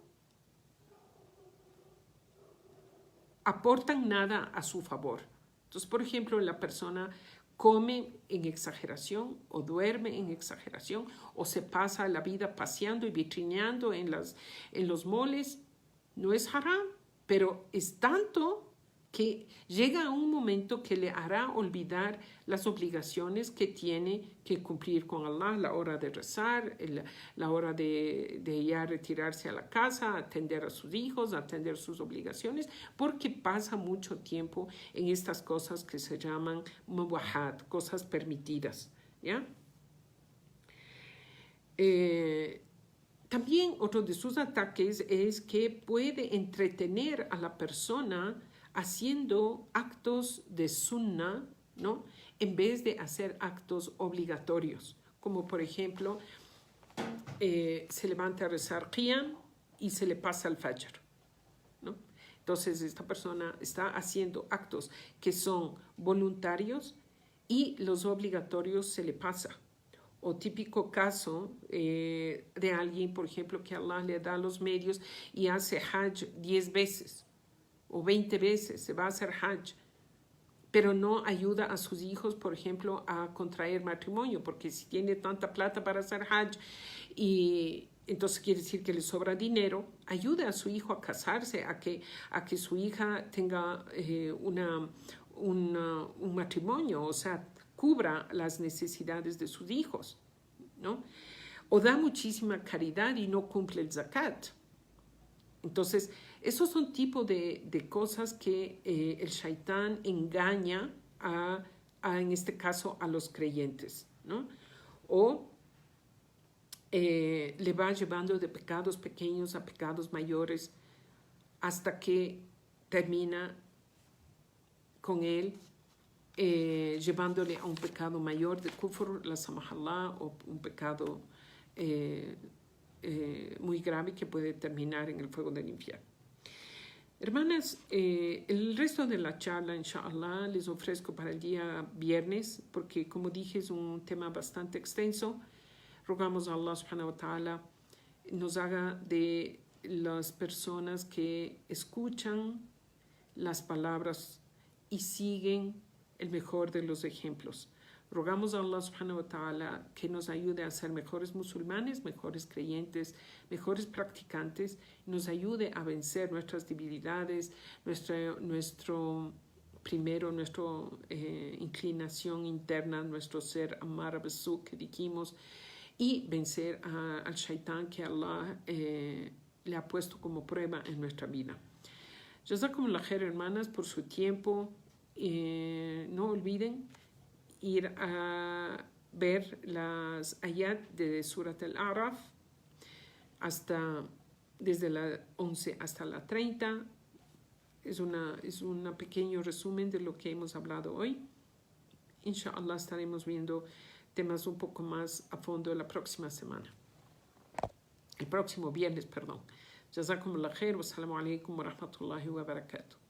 aportan nada a su favor. Entonces, por ejemplo, la persona come en exageración o duerme en exageración o se pasa la vida paseando y vitrineando en los moles. No es haram, pero es tanto que llega a un momento que le hará olvidar las obligaciones que tiene que cumplir con Allah, la hora de rezar, la hora de ya retirarse a la casa, atender a sus hijos, atender sus obligaciones, porque pasa mucho tiempo en estas cosas que se llaman mubahat, cosas permitidas, ¿ya? También otro de sus ataques es que puede entretener a la persona haciendo actos de sunnah, ¿no? En vez de hacer actos obligatorios, como por ejemplo, se levanta a rezar qiyam y se le pasa al fajr, ¿no? Entonces esta persona está haciendo actos que son voluntarios y los obligatorios se le pasa. O típico caso de alguien, por ejemplo, que Allah le da los medios y hace hajj 10 veces o 20 veces, se va a hacer hajj, pero no ayuda a sus hijos, por ejemplo, a contraer matrimonio, porque si tiene tanta plata para hacer hajj y entonces quiere decir que le sobra dinero, ayuda a su hijo a casarse, a que su hija tenga un matrimonio, o sea, cubra las necesidades de sus hijos, ¿no? O da muchísima caridad y no cumple el zakat. Entonces, esos son tipos de cosas que el shaitán engaña en este caso, a los creyentes, ¿no? O le va llevando de pecados pequeños a pecados mayores hasta que termina con él llevándole a un pecado mayor de kufr, la samahallah, o un pecado muy grave que puede terminar en el fuego del infierno. Hermanas, el resto de la charla, inshallah, les ofrezco para el día viernes, porque como dije es un tema bastante extenso. Rogamos a Allah subhanahu wa ta'ala nos haga de las personas que escuchan las palabras y siguen el mejor de los ejemplos. Rogamos a Allah subhanahu wa ta'ala que nos ayude a ser mejores musulmanes, mejores creyentes, mejores practicantes, nos ayude a vencer nuestras debilidades, primero nuestra inclinación interna, nuestro ser amar besu que dijimos, y vencer al shaitán que Allah le ha puesto como prueba en nuestra vida. Jazakumullah khair, hermanas, por su tiempo. No olviden ir a ver las ayat de Surat al-A'raf desde la 11 hasta la 30. Es un pequeño resumen de lo que hemos hablado hoy. Inshallah estaremos viendo temas un poco más a fondo la próxima semana. El próximo viernes, perdón. Jazakumullah khair. Wassalamu alaikum wa rahmatullahi wa barakatuh.